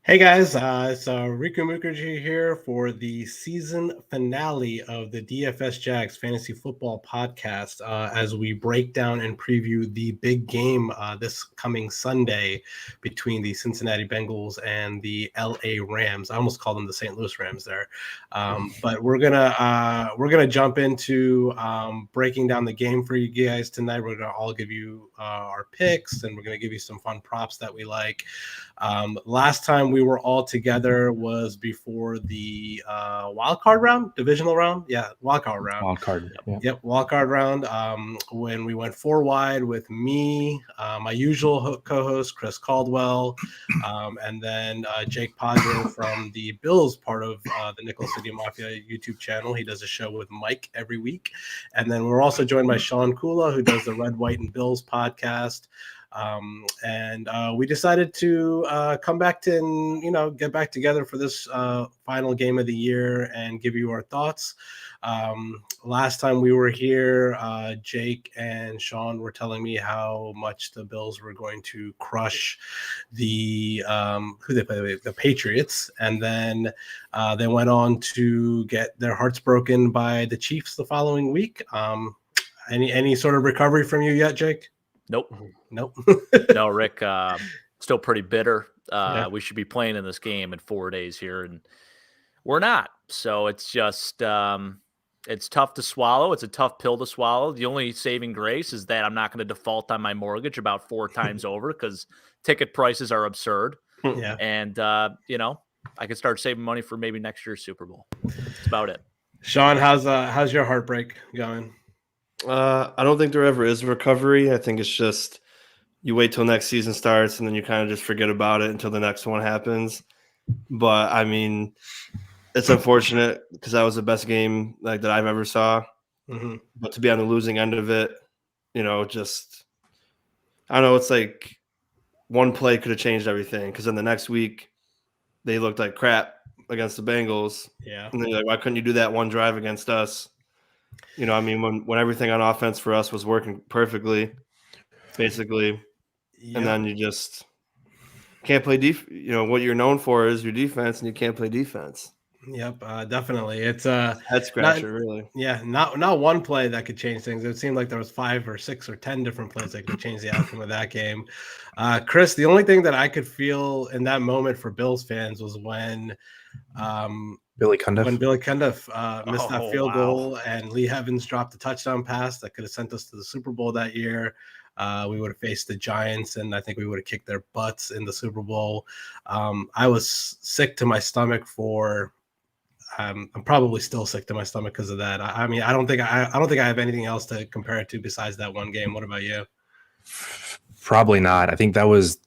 Hey guys, it's Riku Mukherjee here for the season finale of the DFS Jags Fantasy Football Podcast as we break down and preview the big game this coming Sunday between the Cincinnati Bengals and the LA Rams. I almost called them the St. Louis Rams there, but we're gonna jump into breaking down the game for you guys tonight. We're gonna all give you our picks, and we're gonna give you some fun props that we like. Last time we were all together was before the wild card round, divisional round. Yeah, wild card round. Wild card. Yep, wild card round. When we went four wide with me, my usual co-host Chris Caldwell, and then Jake Padre from the Bills part of the Nickel City Mafia YouTube channel. He does a show with Mike every week, and then we're also joined by Shawn, who does the Red, White, and Bills podcast. And we decided to come back to and get back together for this final game of the year and give you our thoughts. Last time we were here, Jake and Shawn were telling me how much the Bills were going to crush the who they play with, the Patriots, and then they went on to get their hearts broken by the Chiefs the following week. Any sort of recovery from you yet, Jake? Nope. No, Rick, still pretty bitter. Yeah. We should be playing in this game in 4 days here, and we're not. So it's just it's tough to swallow. It's a tough pill to swallow. The only saving grace is that I'm not going to default on my mortgage about 4 times over because ticket prices are absurd. Yeah. And, I could start saving money for maybe next year's Super Bowl. That's about it. Shawn, how's your heartbreak going? I don't think there ever is recovery. I think it's just you wait till next season starts and then you kind of just forget about it until the next one happens. But I mean, it's unfortunate because that was the best game that I've ever saw. Mm-hmm. But to be on the losing end of it, just I don't know. It's like one play could have changed everything because then the next week they looked like crap against the Bengals. Yeah, and then you're like, why couldn't you do that one drive against us? When everything on offense for us was working perfectly, basically, and then you just can't play what you're known for is your defense, and you can't play defense. Yep, definitely. It's head scratcher, really. Yeah, not one play that could change things. It seemed like there was 5 or 6 or 10 different plays that could change the outcome of that game. Chris, the only thing that I could feel in that moment for Bills fans was when Billy Cundiff missed that field goal and Lee Evans dropped a touchdown pass that could have sent us to the Super Bowl that year. We would have faced the Giants, and I think we would have kicked their butts in the Super Bowl. I was sick to my stomach for. I'm probably still sick to my stomach because of that. I mean, I don't think I have anything else to compare it to besides that one game. What about you? Probably not. I think that was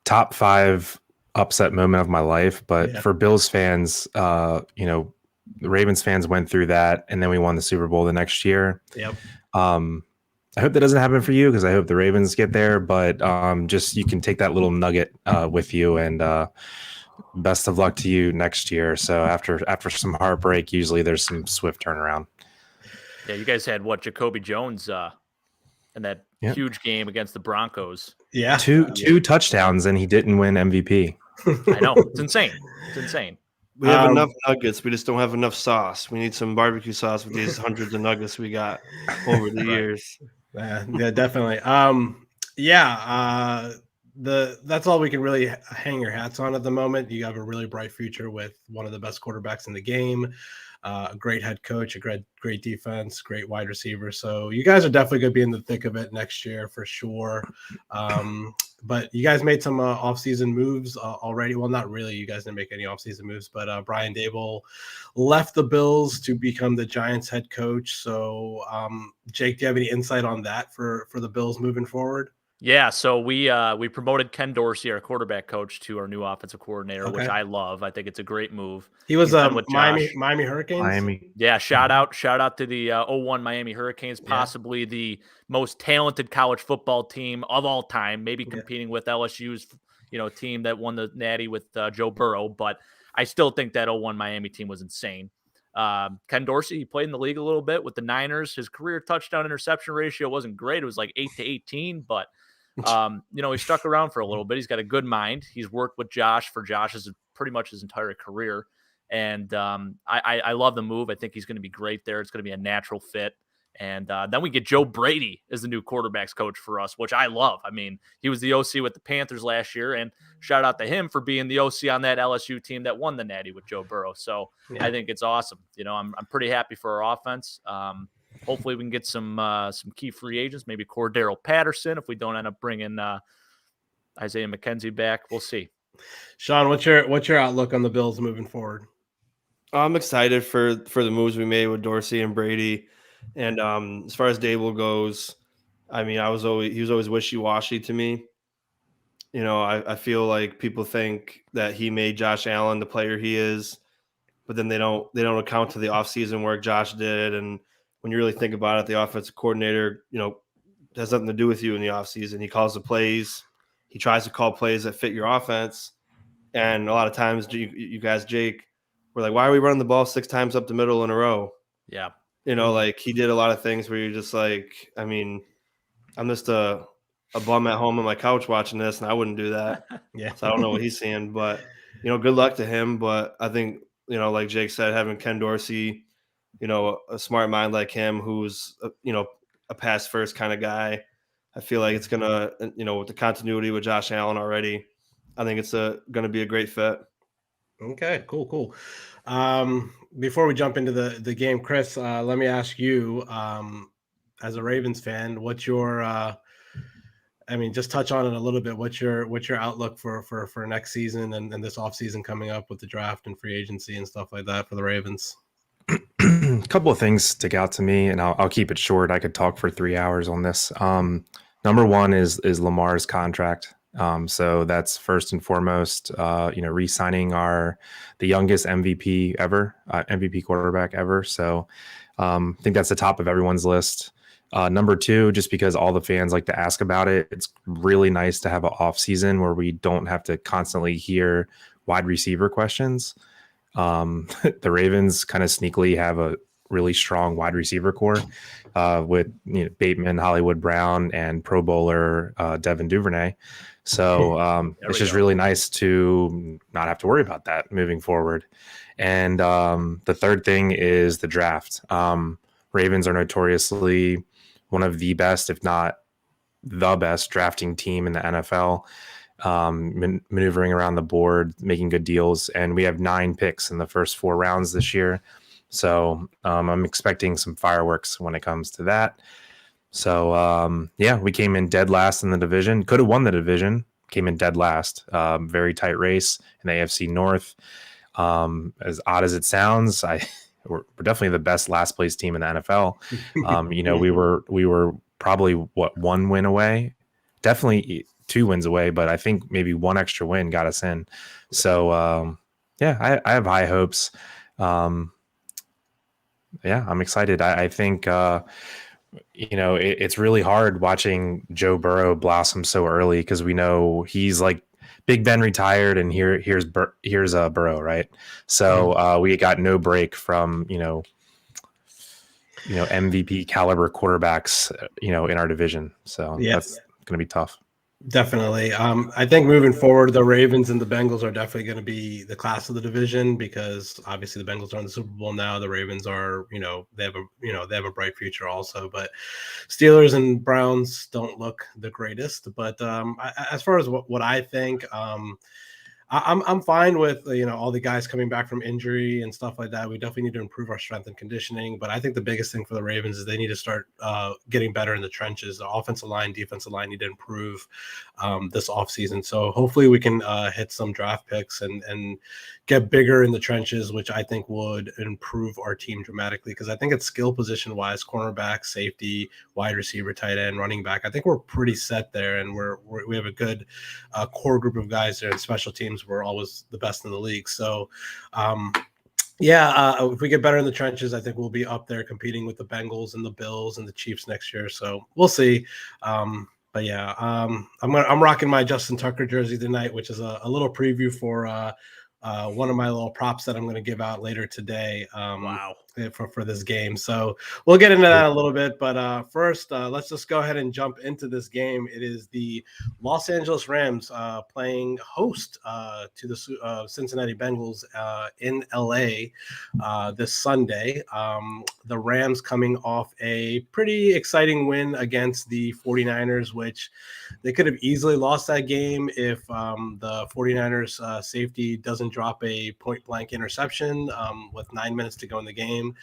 top 5 upset moment of my life. But for Bills fans, the Ravens fans went through that, and then we won the Super Bowl the next year. Yep. I hope that doesn't happen for you because I hope the Ravens get there. But just you can take that little nugget with you, and best of luck to you next year. So after some heartbreak, usually there's some swift turnaround. Yeah, you guys had Jacoby Jones in that huge game against the Broncos. Yeah, two touchdowns, and he didn't win MVP. I know, it's insane. It's insane. We have enough nuggets. We just don't have enough sauce. We need some barbecue sauce with these hundreds of nuggets we got over the years. Yeah, definitely. That's all we can really hang your hats on at the moment. You have a really bright future with one of the best quarterbacks in the game, a great head coach, a great defense, great wide receiver. So you guys are definitely going to be in the thick of it next year for sure. But you guys made some offseason moves already. Well, not really. You guys didn't make any offseason moves, but Brian Daboll left the Bills to become the Giants head coach. So, Jake, do you have any insight on that for the Bills moving forward? Yeah, so we promoted Ken Dorsey, our quarterback coach, to our new offensive coordinator, which I love. I think it's a great move. He was with Miami Hurricanes. Yeah, shout out to the 01 Miami Hurricanes, possibly the most talented college football team of all time, maybe competing with LSU's team that won the Natty with Joe Burrow, but I still think that 01 Miami team was insane. Ken Dorsey, he played in the league a little bit with the Niners. His career touchdown interception ratio wasn't great. It was like 8 to 18, but He stuck around for a little bit. He's got a good mind. He's worked with Josh for Josh's pretty much his entire career. And I love the move. I think he's going to be great there. It's going to be a natural fit. And then we get Joe Brady as the new quarterbacks coach for us, which I love. I mean, he was the OC with the Panthers last year, and shout out to him for being the OC on that LSU team that won the Natty with Joe Burrow. So I think it's awesome. I'm pretty happy for our offense. Hopefully we can get some key free agents, maybe Cordero Patterson if we don't end up bringing Isaiah McKenzie back. We'll see. Shawn, what's your outlook on the Bills moving forward? I'm excited for the moves we made with Dorsey and Brady. And as far as Dable goes, I mean, he was always wishy-washy to me. I feel like people think that he made Josh Allen the player he is, but then they don't account to the offseason work Josh did. And when you really think about it, the offensive coordinator, has nothing to do with you in the offseason. He calls the plays. He tries to call plays that fit your offense. And a lot of times you guys, Jake, were like, why are we running the ball 6 times up the middle in a row? Yeah. Like he did a lot of things where you're just like, I mean, I'm just a bum at home on my couch watching this, and I wouldn't do that. Yeah. So I don't know what he's seeing, but, good luck to him. But I think, like Jake said, having Ken Dorsey, a smart mind like him who's, a pass first kind of guy, I feel like it's going to, with the continuity with Josh Allen already, I think it's going to be a great fit. Okay, cool. Before we jump into the game, Chris, let me ask you, as a Ravens fan, what's your just touch on it a little bit. What's your outlook for next season and this offseason coming up with the draft and free agency and stuff like that for the Ravens? A couple of things stick out to me, and I'll keep it short. I could talk for 3 hours on this. Number one is Lamar's contract. So that's first and foremost, re-signing the youngest MVP ever, MVP quarterback ever. So I think that's the top of everyone's list. Number two, just because all the fans like to ask about it, it's really nice to have an off season where we don't have to constantly hear wide receiver questions. The Ravens kind of sneakily have a really strong wide receiver core with Bateman, Hollywood Brown, and Pro Bowler Devin Duvernay. So it's just really nice to not have to worry about that moving forward. And the third thing is the draft. Ravens are notoriously one of the best, if not the best, drafting team in the NFL, maneuvering around the board, making good deals. And we have 9 picks in the first 4 rounds this year. So I'm expecting some fireworks when it comes to that. So, we came in dead last in the division. Could have won the division. Came in dead last. Very tight race in the AFC North. As odd as it sounds, we're definitely the best last place team in the NFL. We were probably 1 win away, definitely 2 wins away, but I think maybe 1 extra win got us in. So I have high hopes. I'm excited. I think it's really hard watching Joe Burrow blossom so early because we know he's like Big Ben retired and here's Burrow, right? So we got no break from MVP caliber quarterbacks in our division. So that's going to be tough. Definitely. I think moving forward, the Ravens and the Bengals are definitely going to be the class of the division because obviously the Bengals are in the Super Bowl now. The Ravens are, they have a bright future also. But Steelers and Browns don't look the greatest. But as far as what I think, I'm fine with all the guys coming back from injury and stuff like that. We definitely need to improve our strength and conditioning. But I think the biggest thing for the Ravens is they need to start getting better in the trenches. The offensive line, defensive line need to improve this offseason. So hopefully we can hit some draft picks and get bigger in the trenches, which I think would improve our team dramatically. Because I think it's skill position wise, cornerback, safety, wide receiver, tight end, running back. I think we're pretty set there, and we have a good core group of guys there. And special teams, we're always the best in the league. So, if we get better in the trenches, I think we'll be up there competing with the Bengals and the Bills and the Chiefs next year. So we'll see. I'm rocking my Justin Tucker jersey tonight, which is a little preview for one of my little props that I'm going to give out later today. Wow. for this game. So we'll get into that a little bit. But first, let's just go ahead and jump into this game. It is the Los Angeles Rams playing host to the Cincinnati Bengals in LA this Sunday. The Rams coming off a pretty exciting win against the 49ers, which they could have easily lost that game if the 49ers safety doesn't drop a point blank interception with 9 minutes to go in the game.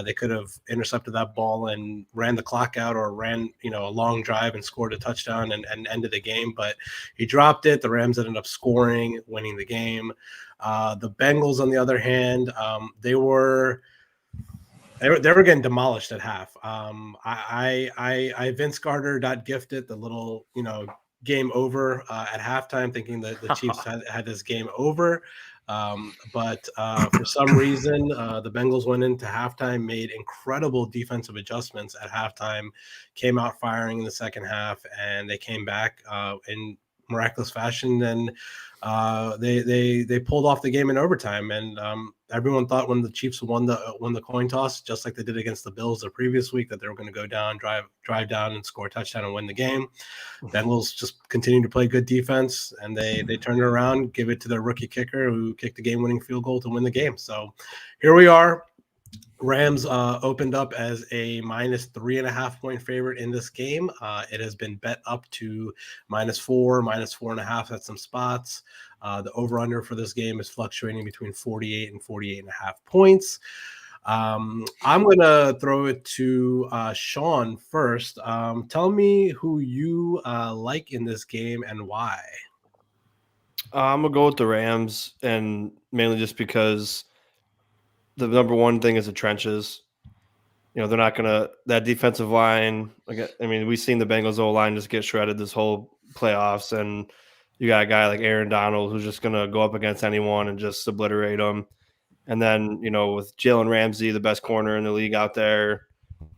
They could have intercepted that ball and ran the clock out, or ran, a long drive and scored a touchdown and ended the game. But he dropped it. The Rams ended up scoring, winning the game. The Bengals, on the other hand, they were getting demolished at half. I Vince Carter gifted the little, game over at halftime, thinking that the Chiefs had this game over. But for some reason, the Bengals went into halftime, made incredible defensive adjustments at halftime, came out firing in the second half, and they came back in miraculous fashion. And they pulled off the game in overtime. And everyone thought when the Chiefs won the coin toss, just like they did against the Bills the previous week, that they were going to go down, drive down, and score a touchdown and win the game. Bengals just continued to play good defense, and they turned it around, give it to their rookie kicker, who kicked the game-winning field goal to win the game. So here we are. Rams opened up as a -3.5 point favorite in this game. It has been bet up to -4, -4.5 at some spots. The over-under for this game is fluctuating between 48 and 48.5 points. I'm going to throw it to Shawn first. Tell me who you like in this game and why. I'm going to go with the Rams, and mainly just because the number one thing is the trenches. They're not going to – that defensive line – we've seen the Bengals O-line just get shredded this whole playoffs, and you got a guy like Aaron Donald who's just going to go up against anyone and just obliterate them. And then, with Jalen Ramsey, the best corner in the league out there,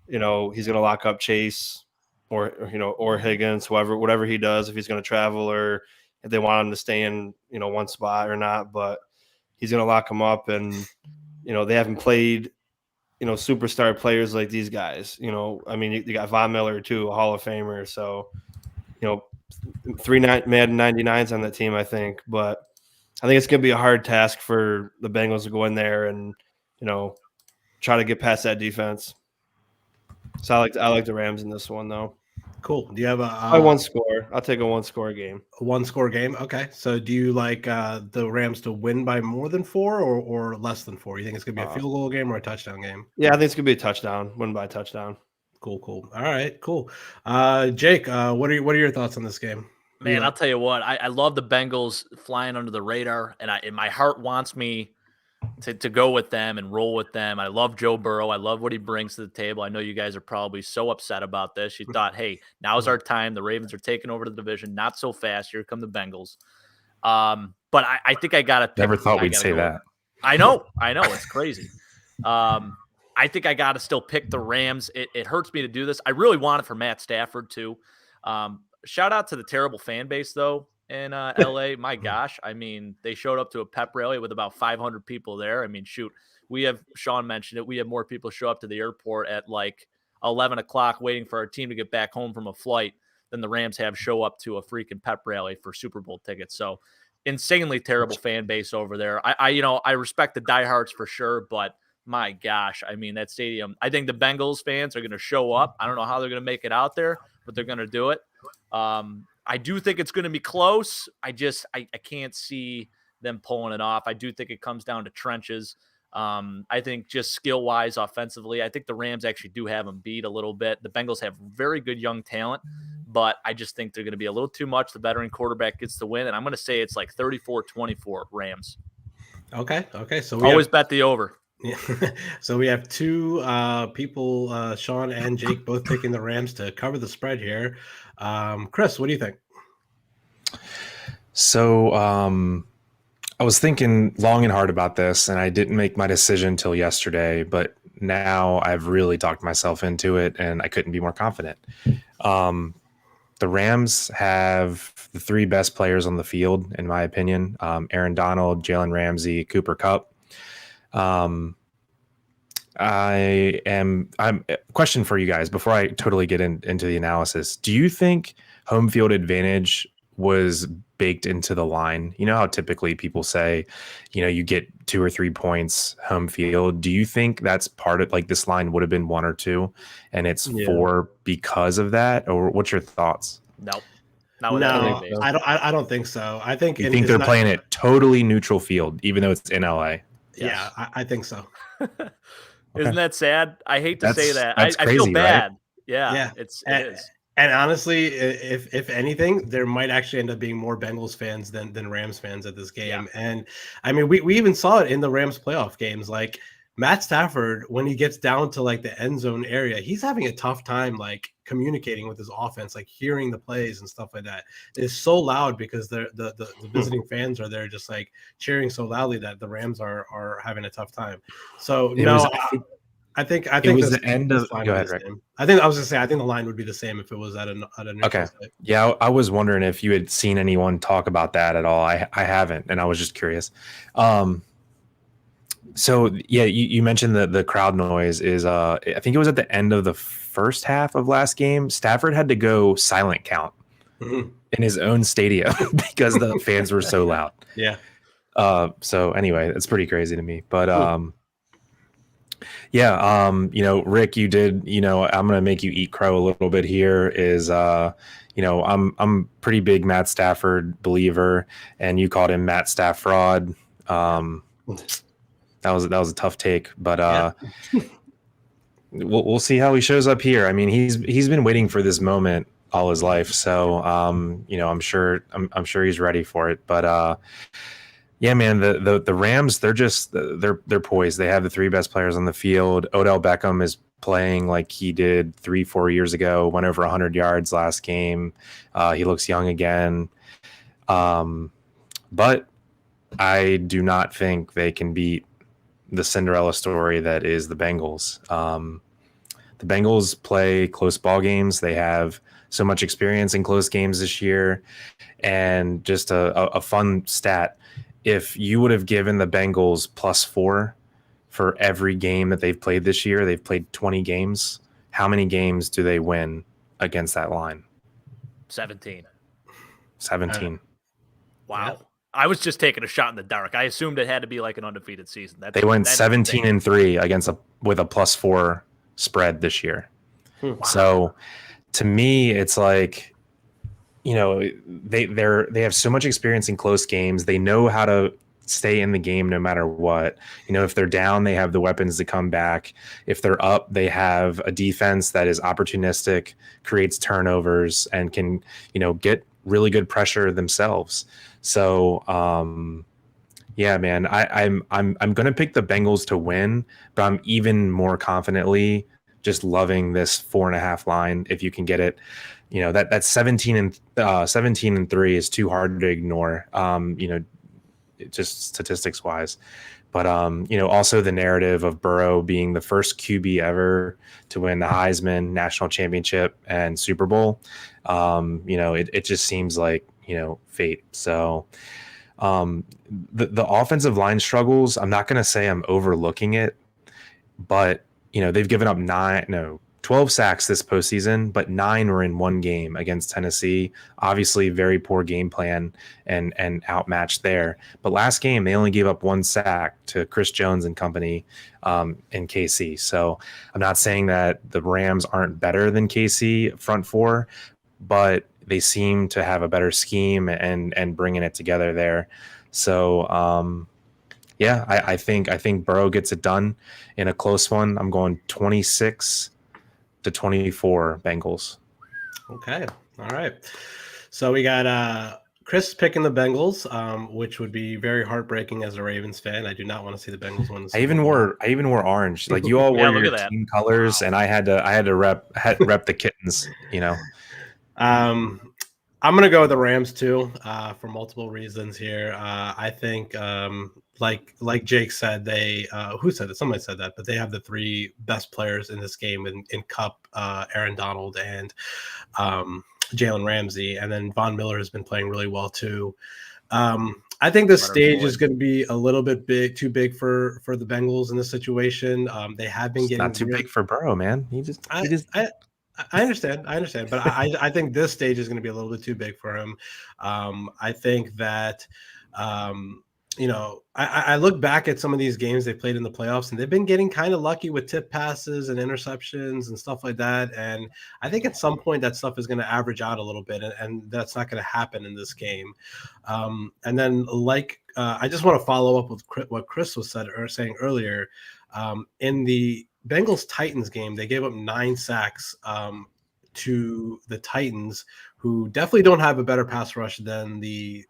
he's going to lock up Chase or Higgins, whatever he does, if he's going to travel or if they want him to stay in, one spot or not. But he's going to lock him up, and – they haven't played, superstar players like these guys. You got Von Miller too, a Hall of Famer. So, 3 Madden 99s on that team, I think. But I think it's going to be a hard task for the Bengals to go in there and, try to get past that defense. So I like the Rams in this one, though. Cool. Do you have one score? I'll take a one-score game. A one-score game? Okay. So do you like the Rams to win by more than 4 or less than 4? You think it's going to be a field goal game or a touchdown game? Yeah, I think it's going to be a touchdown. Win by a touchdown. Cool. All right, cool. Jake, what are your thoughts on this game? Man, I'll tell you what. I love the Bengals flying under the radar, and my heart wants me to go with them and roll with them. I love Joe Burrow. I love what he brings to the table. I know you guys are probably so upset about this. You thought, hey, now's our time. The Ravens are taking over the division. Not so fast. Here come the Bengals. But I think I got to – Never thought we'd say that. I know. It's crazy. I think I got to still pick the Rams. It hurts me to do this. I really want it for Matt Stafford too. Shout out to the terrible fan base, though, in LA. My gosh. They showed up to a pep rally with about 500 people there. Shoot, Shawn mentioned it. We have more people show up to the airport at like 11 o'clock waiting for our team to get back home from a flight than the Rams have show up to a freaking pep rally for Super Bowl tickets. So insanely terrible fan base over there. I respect the diehards for sure, but my gosh, that stadium, I think the Bengals fans are going to show up. I don't know how they're going to make it out there, but they're going to do it. I do think it's going to be close. I can't see them pulling it off. I do think it comes down to trenches. I think just skill-wise, offensively, I think the Rams actually do have them beat a little bit. The Bengals have very good young talent, but I just think they're going to be a little too much. The veteran quarterback gets the win, and I'm going to say it's like 34-24 Rams. Okay. So we always bet the over. Yeah. So we have two people, Shawn and Jake, both picking the Rams to cover the spread here. Chris, what do you think? So I was thinking long and hard about this, and I didn't make my decision till yesterday, but now I've really talked myself into it, and I couldn't be more confident. The Rams have the 3 best players on the field, in my opinion. Aaron Donald, Jalen Ramsey, Cooper Kupp. I'm question for you guys before I totally get into the analysis. Do you think home field advantage was baked into the line? You know how typically people say, you get 2 or 3 points home field. Do you think that's part of, like, this line would have been 1 or 2 and it's 4 because of that? Or what's your thoughts? No, No, I don't think so. I think you think they're playing it totally neutral field, even though it's in LA. Yeah, I think so. Isn't that sad? I hate to say that. That's crazy, I feel bad. Right? Yeah, it is. And honestly, if anything, there might actually end up being more Bengals fans than Rams fans at this game. Yeah. And I mean, we even saw it in the Rams playoff games. Like Matt Stafford, when he gets down to like the end zone area, he's having a tough time like communicating with his offense, like hearing the plays and stuff like that. It's so loud because the visiting fans are there just like cheering so loudly that the Rams are having a tough time. So I think it was the end of. Go ahead, Rick. I was gonna say I think the line would be the same if it was at a neutral site. Yeah, I was wondering if you had seen anyone talk about that at all. I haven't, and I was just curious. So yeah, you mentioned the crowd noise is I think it was at the end of the first half of last game. Stafford had to go silent count in his own stadium because the fans were so loud. Yeah. So anyway, it's pretty crazy to me. But Rick, you did, I'm gonna make you eat crow a little bit here. Is I'm pretty big Matt Stafford believer, and you called him Matt Staff fraud. That was a tough take, but we'll see how he shows up here. I mean, he's been waiting for this moment all his life, so I'm sure he's ready for it. But yeah, man, the Rams, they're poised. They have the 3 best players on the field. Odell Beckham is playing like he did 3-4 years ago. Went over 100 yards last game. He looks young again, but I do not think they can beat the Cinderella story that is the Bengals. The Bengals play close ball games. They have so much experience in close games this year. And just a fun stat, if you would have given the Bengals +4 for every game that they've played this year, they've played 20 games. How many games do they win against that line? 17. Wow. Yeah. I was just taking a shot in the dark. I assumed it had to be like an undefeated season. They went 17-3 with a +4 spread this year. Wow. So to me, it's like, they have so much experience in close games. They know how to stay in the game no matter what. If they're down, they have the weapons to come back. If they're up, they have a defense that is opportunistic, creates turnovers, and can, get really good pressure themselves. So, yeah, man, I'm going to pick the Bengals to win, but I'm even more confidently just loving this 4.5 line. If you can get it, that 17-3 is too hard to ignore. Just statistics wise, but also the narrative of Burrow being the first QB ever to win the Heisman, national championship, and Super Bowl. It just seems like, fate. So the offensive line struggles, I'm not going to say I'm overlooking it, but they've given up 12 sacks this postseason, but 9 were in one game against Tennessee. Obviously very poor game plan and outmatched there. But last game, they only gave up 1 sack to Chris Jones and company in KC. So I'm not saying that the Rams aren't better than KC front 4, but they seem to have a better scheme and bringing it together there. So, I think Burrow gets it done in a close one. I'm going 26-24 Bengals. Okay. All right. So we got Chris picking the Bengals, which would be very heartbreaking as a Ravens fan. I do not want to see the Bengals win. I even wore orange. Like you all wore your team colors, and I had to rep the kittens. I'm gonna go with the Rams too, for multiple reasons here. I think, like Jake said, who said it? Somebody said that, but they have the 3 best players in this game in Cup, Aaron Donald, and Jalen Ramsey, and then Von Miller has been playing really well too. I think the Leonard stage is Floyd. going to be a little bit too big for the Bengals in this situation. They have been It's getting not too big for Burrow, man. He just I understand, but I think this stage is going to be a little bit too big for him. I think that I look back at some of these games they played in the playoffs, and they've been getting kind of lucky with tip passes and interceptions and stuff like that. And I think at some point that stuff is going to average out a little bit, and that's not going to happen in this game. And then, I just want to follow up with what Chris was saying earlier. In the Bengals Titans game, they gave up 9 sacks to the Titans, who definitely don't have a better pass rush than the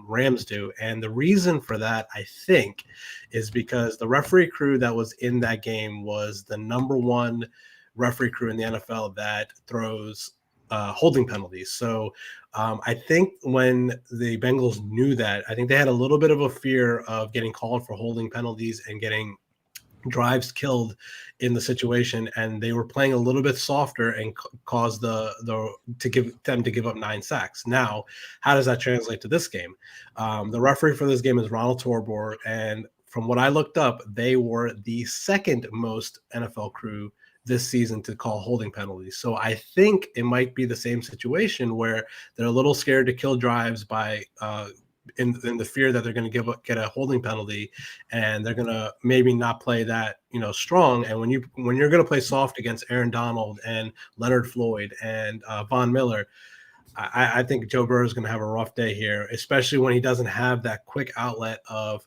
Rams do. And the reason for that, I think, is because the referee crew that was in that game was the number 1 referee crew in the NFL that throws holding penalties. So I think when the Bengals knew that, I think they had a little bit of a fear of getting called for holding penalties and getting drives killed in the situation, and they were playing a little bit softer and caused to give up 9 sacks. Now, how does that translate to this game? The referee for this game is Ronald Torbor, and from what I looked up, they were the second most NFL crew this season to call holding penalties. So I think it might be the same situation where they're a little scared to kill drives by in the fear that they're going to get a holding penalty, and they're going to maybe not play that strong. And when you're going to play soft against Aaron Donald and Leonard Floyd and Von Miller, I think Joe Burrow is going to have a rough day here, especially when he doesn't have that quick outlet of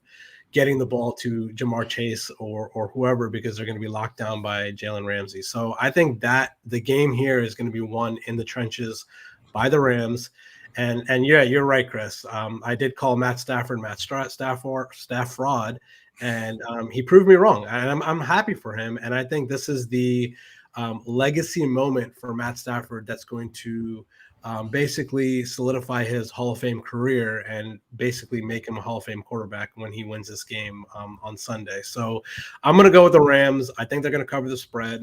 getting the ball to Jamar Chase or whoever, because they're going to be locked down by Jalen Ramsey. So I think that the game here is going to be won in the trenches by the Rams. And yeah, you're right, Chris. I did call Matt Stafford staff fraud, and he proved me wrong. And I'm happy for him. And I think this is the legacy moment for Matt Stafford that's going to basically solidify his Hall of Fame career and basically make him a Hall of Fame quarterback when he wins this game on Sunday. So I'm going to go with the Rams. I think they're going to cover the spread.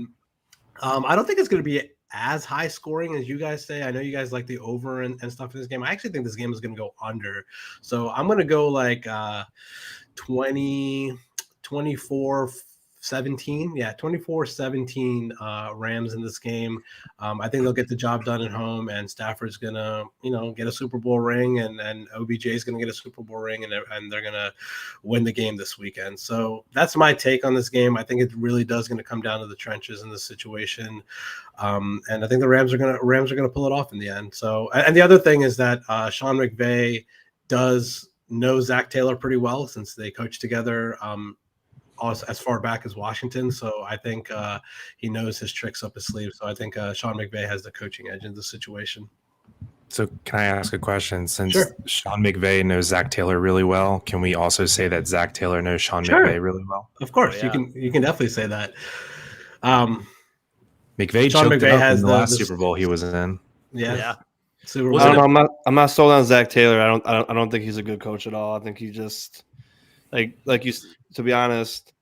I don't think it's going to be as high scoring as you guys say. I know you guys like the over and stuff in this game. I actually think this game is going to go under. So I'm going to go like 24 17. Yeah, 24-17 Rams in this game. I think they'll get the job done at home, and Stafford's gonna, get a Super Bowl ring, and OBJ is gonna get a Super Bowl ring, and they're gonna win the game this weekend. So that's my take on this game. I think it really does gonna come down to the trenches in this situation, and I think the Rams are gonna pull it off in the end. So, and the other thing is that Sean McVay does know Zach Taylor pretty well since they coached together as far back as Washington. So I think he knows his tricks up his sleeve. So I think Sean McVay has the coaching edge in this situation. So can I ask a question? Since Sure. Sean McVay knows Zach Taylor really well, can we also say that Zach Taylor knows Sean Sure. McVay really well? Of course, Oh, yeah. you can definitely say that. McVay Sean choked McVay it up has in the the last Super Bowl he was in. Yeah. Super Was Bowl. it I don't know. I'm not sold on Zach Taylor. I don't think he's a good coach at all. I think he just like you. To be honest,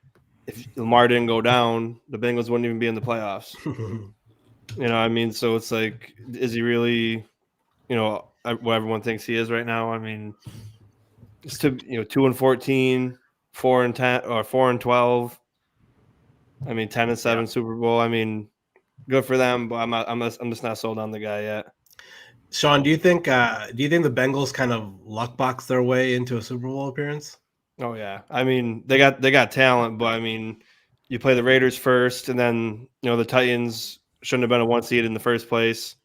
if Lamar didn't go down, the Bengals wouldn't even be in the playoffs. What I mean? So it's like, is he really, what everyone thinks he is right now? I mean, it's 2-14, 4-10, or 4-12. I mean, 10-7 Super Bowl. I mean, good for them, but I'm just not sold on the guy yet. Sean, do you think the Bengals kind of luck box their way into a Super Bowl appearance? Oh yeah, I mean they got talent, but I mean you play the Raiders first, and then the Titans shouldn't have been a 1 seed in the first place,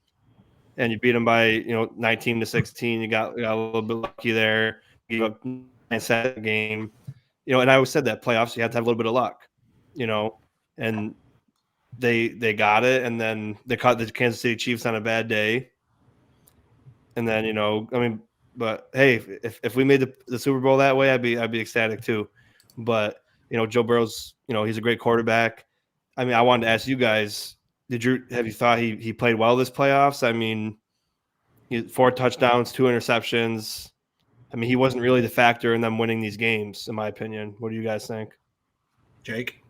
and you beat them by 19-16. You got a little bit lucky there. You gave up 9 sacks a game, and I always said that playoffs you have to have a little bit of luck, and they got it, and then they caught the Kansas City Chiefs on a bad day, and then I mean. But hey, if we made the Super Bowl that way, I'd be ecstatic too. But Joe Burrow's he's a great quarterback. I mean, I wanted to ask you guys, have you thought he played well this playoffs? I mean, 4 touchdowns, 2 interceptions. I mean, he wasn't really the factor in them winning these games, in my opinion. What do you guys think? Jake?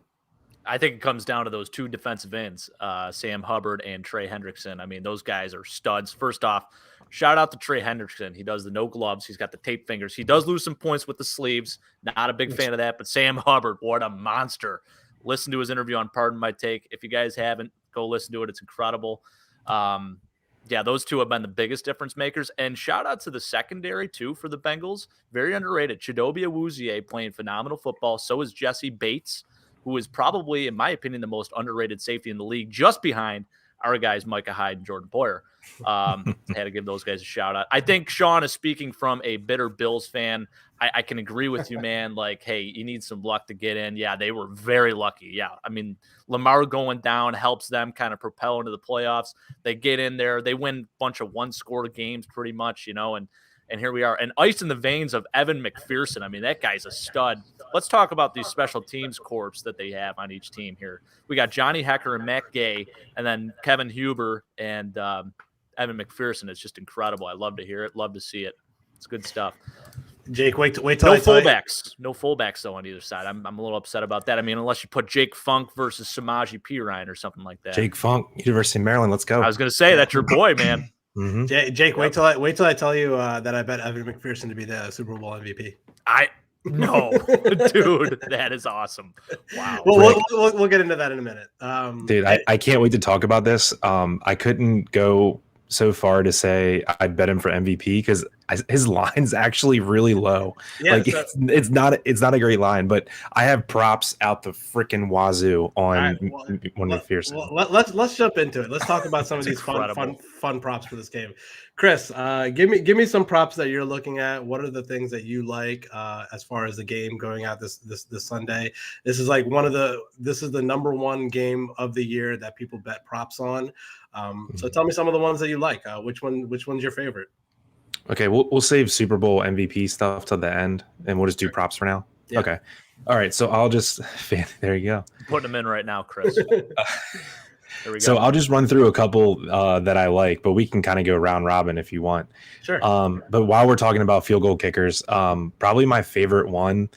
I think it comes down to those two defensive ends, Sam Hubbard and Trey Hendrickson. I mean, those guys are studs. First off, shout out to Trey Hendrickson. He does the no gloves. He's got the tape fingers. He does lose some points with the sleeves. Not a big fan of that, but Sam Hubbard, what a monster. Listen to his interview on Pardon My Take. If you guys haven't, go listen to it. It's incredible. Yeah, those two have been the biggest difference makers. And shout out to the secondary, too, for the Bengals. Very underrated. Chidobe Awuzie playing phenomenal football. So is Jesse Bates, who is probably, in my opinion, the most underrated safety in the league, just behind our guys, Micah Hyde and Jordan Boyer. Had to give those guys a shout out. I think Shawn is speaking from a bitter Bills fan. I can agree with you, man. Like, hey, you need some luck to get in. Yeah, they were very lucky. Yeah, I mean, Lamar going down helps them kind of propel into the playoffs. They get in there. They win a bunch of one-score games pretty much, you know, and here we are. And ice in the veins of Evan Mcpherson. I mean, that guy's a stud. Let's talk about these special teams corps that they have on each team here. We got Johnny Hecker and Matt Gay, and then Kevin Huber and Evan Mcpherson. It's just incredible. I love to hear it. Love to see it. It's good stuff. Jake, wait till no I tell you. No fullbacks though on either side. I'm a little upset about that. I mean, unless you put Jake Funk versus Samaje Perine or something like that. Jake Funk, University of Maryland. Let's go. I was going to say that's your boy, man. Mm-hmm. Jake, wait till I tell you that I bet Evan McPherson to be the Super Bowl MVP. No, dude, that is awesome. Wow. Well, we'll get into that in a minute. Dude, I can't wait to talk about this. I couldn't go so far to say I bet him for MVP because his line's actually really low. Yeah, like it's not a great line, but I have props out the freaking wazoo on McPherson. Let's jump into it. Let's talk about some of these fun props for this game. Chris, give me some props that you're looking at. What are the things that you like as far as the game going out this Sunday? This is like this is the number one game of the year that people bet props on. So tell me some of the ones that you like. Which one's your favorite? Okay, we'll save Super Bowl MVP stuff to the end, and we'll just do props for now. Yeah. Okay. All right. So I'll just there you go. Putting them in right now, Chris. There we go. So I'll just run through a couple that I like, but we can kind of go round robin if you want. Sure. But while we're talking about field goal kickers, probably my favorite one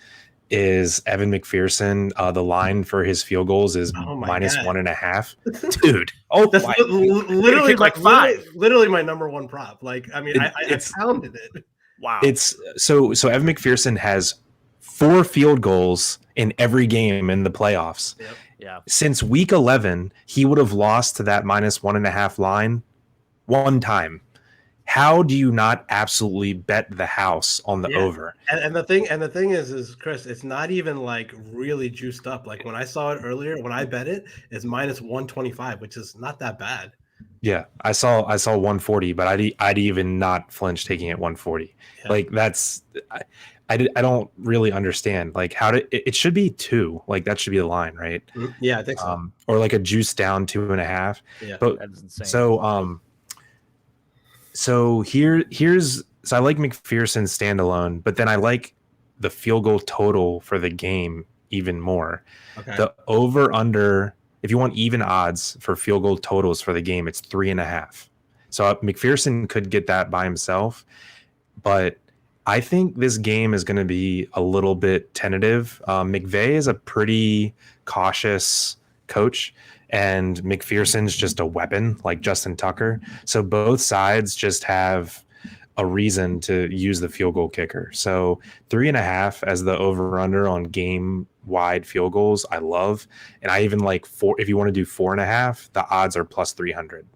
is Evan McPherson. The line for his field goals is minus God. 1.5. Dude. That's literally like literally my number one prop. Like, I mean, I pounded it. Wow. It's so Evan McPherson has 4 field goals in every game in the playoffs. Yep. Yeah. Since week 11, he would have lost to that minus 1.5 line one time. How do you not absolutely bet the house on the over? And the thing is Chris, it's not even like really juiced up. Like when I saw it earlier, when I bet it, it's minus 125, which is not that bad. Yeah, I saw 140, but I'd even not flinch taking it 140. Yeah. Like that's I don't really understand. Like how it should be 2. Like that should be the line, right? Yeah, I think so. Or like a juice down 2.5. Yeah, but that is insane. So here's I like McPherson standalone, but then I like the field goal total for the game even more. Okay. The over under, if you want even odds for field goal totals for the game, it's 3.5. So McPherson could get that by himself, but I think this game is going to be a little bit tentative. McVay is a pretty cautious coach. And McPherson's just a weapon like Justin Tucker. So both sides just have a reason to use the field goal kicker. So 3.5 as the over-under on game-wide field goals, I love. And I even like 4. If you want to do 4.5, the odds are plus 300.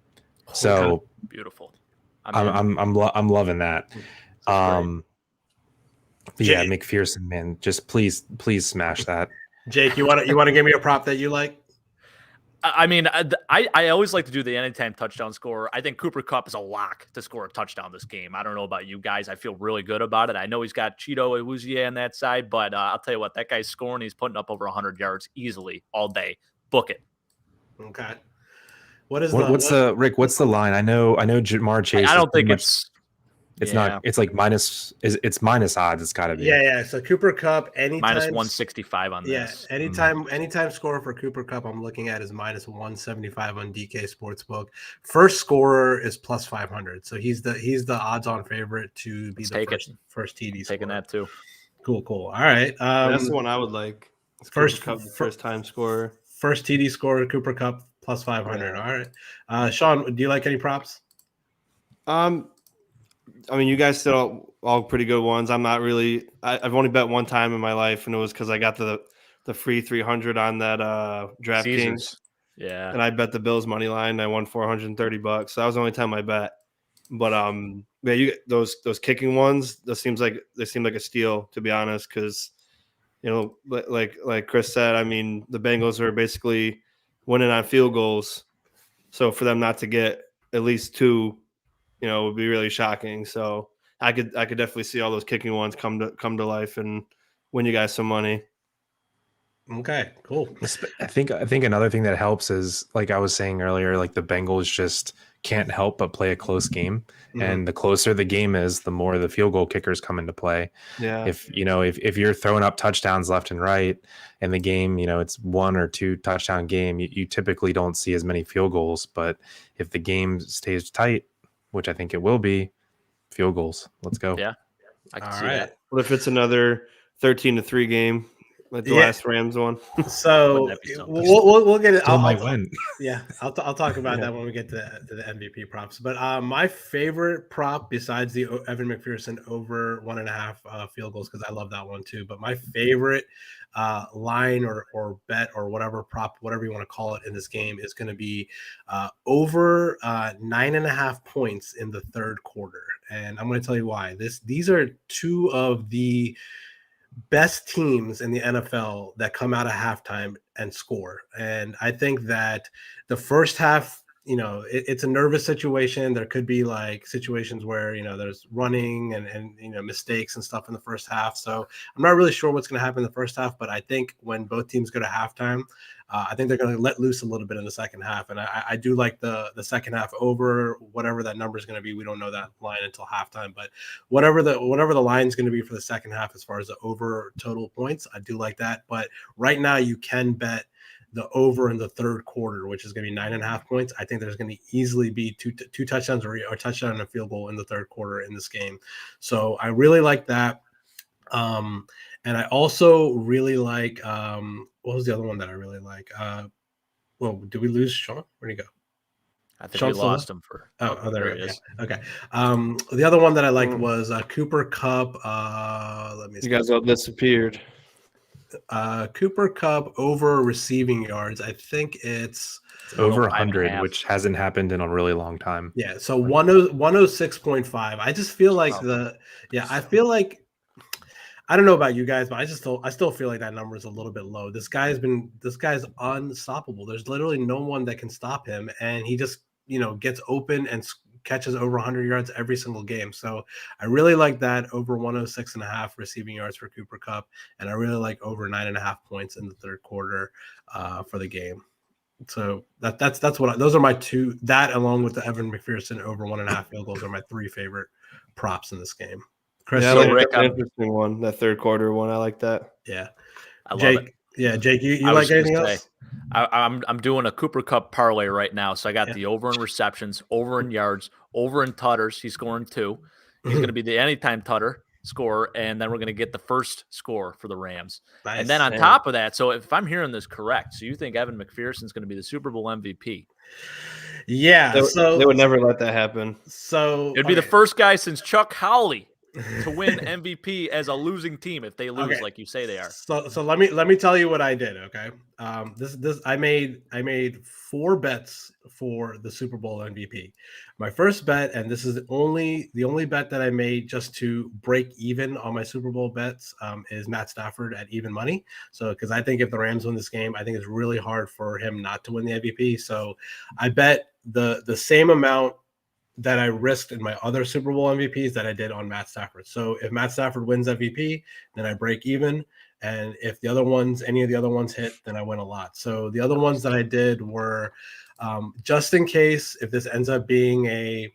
So beautiful. I'm loving that. Yeah, McPherson, man, just please smash that. Jake, you want to give me a prop that you like? I mean, I always like to do the anytime touchdown score. I think Cooper Kupp is a lock to score a touchdown this game. I don't know about you guys. I feel really good about it. I know he's got Cheeto Awuzie on that side, but I'll tell you what, that guy's scoring. He's putting up over 100 yards easily all day. Book it. Okay. What's the line? I know Jamar Chase. I don't think it's not. It's like minus. It's minus odds. It's got to be. Yeah. So Cooper Kupp anytime minus 165 on this. Yeah. Anytime score for Cooper Kupp I'm looking at is minus 175 on DK Sportsbook. First scorer is plus 500. So he's the odds-on favorite to be first TD. Taking that too. Cool. All right. That's the one I would like. First time scorer. first TD scorer, Cooper Kupp plus 500. Yeah. All right. Shawn, do you like any props? I mean, you guys still all pretty good ones. I'm not really. I've only bet one time in my life, and it was because I got the free 300 on that DraftKings, Caesars. Yeah. and I bet the Bills money line. I won $430. So that was the only time I bet. But yeah, those kicking ones. They seem like a steal, to be honest, because like Chris said, I mean, the Bengals are basically winning on field goals. So for them not to get at least two, would be really shocking. So I could definitely see all those kicking ones come to life and win you guys some money. Okay, cool. I think another thing that helps is, like I was saying earlier, like the Bengals just can't help but play a close game. Mhm. And the closer the game is, the more the field goal kickers come into play. Yeah. If you're throwing up touchdowns left and right in the game, it's 1 or 2 touchdown game, you typically don't see as many field goals. But if the game stays tight, which I think it will be, field goals. Let's go. Yeah. I can All see right. that. What if it's another 13-3 game like the last Rams one? So Wouldn't that be something? we'll get it. Still might win. Yeah, I'll talk about Yeah. that when we get to the MVP props. But my favorite prop, besides the Evan McPherson over 1.5 field goals, because I love that one too. But my favorite line or bet or whatever prop, whatever you want to call it in this game, is going to be over 9.5 points in the third quarter. And I'm going to tell you why. These are two of the best teams in the NFL that come out of halftime and score. And I think that the first half, it's a nervous situation. There could be like situations where, there's running and mistakes and stuff in the first half. So I'm not really sure what's going to happen in the first half, but I think when both teams go to halftime, I think they're going to let loose a little bit in the second half. And I do like the second half over whatever that number is going to be. We don't know that line until halftime, but whatever the line is going to be for the second half, as far as the over total points, I do like that. But right now you can bet the over in the third quarter, which is going to be 9.5 points. I think there's going to easily be two touchdowns or a touchdown and a field goal in the third quarter in this game. So I really like that. And I also really like, what was the other one that I really like? Well, did we lose Shawn? Where'd he go? I think Shawn we lost him for. Oh, there he he is. is. Okay. The other one that I liked was Cooper Kupp. Let me see. You guys all disappeared. Cooper Kupp over receiving yards. I think it's Over 105.5. 100, which hasn't happened in a really long time. yeah. So 106.5. I just feel like I feel like, I don't know about you guys, but I still feel like that number is a little bit low. This guy's unstoppable. There's literally no one that can stop him, and he just gets open and catches over 100 yards every single game. So I really like that over 106.5 receiving yards for Cooper Kupp, and I really like over 9.5 points in the third quarter for the game. So that's what those are my two. That along with the Evan McPherson over 1.5 field goals are my three favorite props in this game. Chris, Yeah, So, that's Rick, an interesting one. That third quarter one, I like that. yeah, I love Jake. it. Yeah, Jake, you I was like anything gonna say, else? I'm doing a Cooper Kupp parlay right now. So I got Yeah. the over in receptions, over in yards, over in tutters. He's scoring 2. He's going to be the anytime tutter scorer, and then we're going to get the first score for the Rams. Nice. And then on top of that, so if I'm hearing this correct, so you think Evan McPherson is going to be the Super Bowl MVP? Yeah, They would never let that happen. So It'd be the first guy since Chuck Howley to win MVP as a losing team if they lose, like you say they are. So let me tell you what I did. Okay, this I made 4 bets for the Super Bowl MVP. My first bet, and this is the only bet that I made just to break even on my Super Bowl bets, is Matt Stafford at even money. So because I think if the Rams win this game, I think it's really hard for him not to win the MVP. So I bet the same amount that I risked in my other Super Bowl MVPs that I did on Matt Stafford. So if Matt Stafford wins MVP, then I break even. And if any of the other ones hit, then I win a lot. So the other ones that I did were just in case if this ends up being a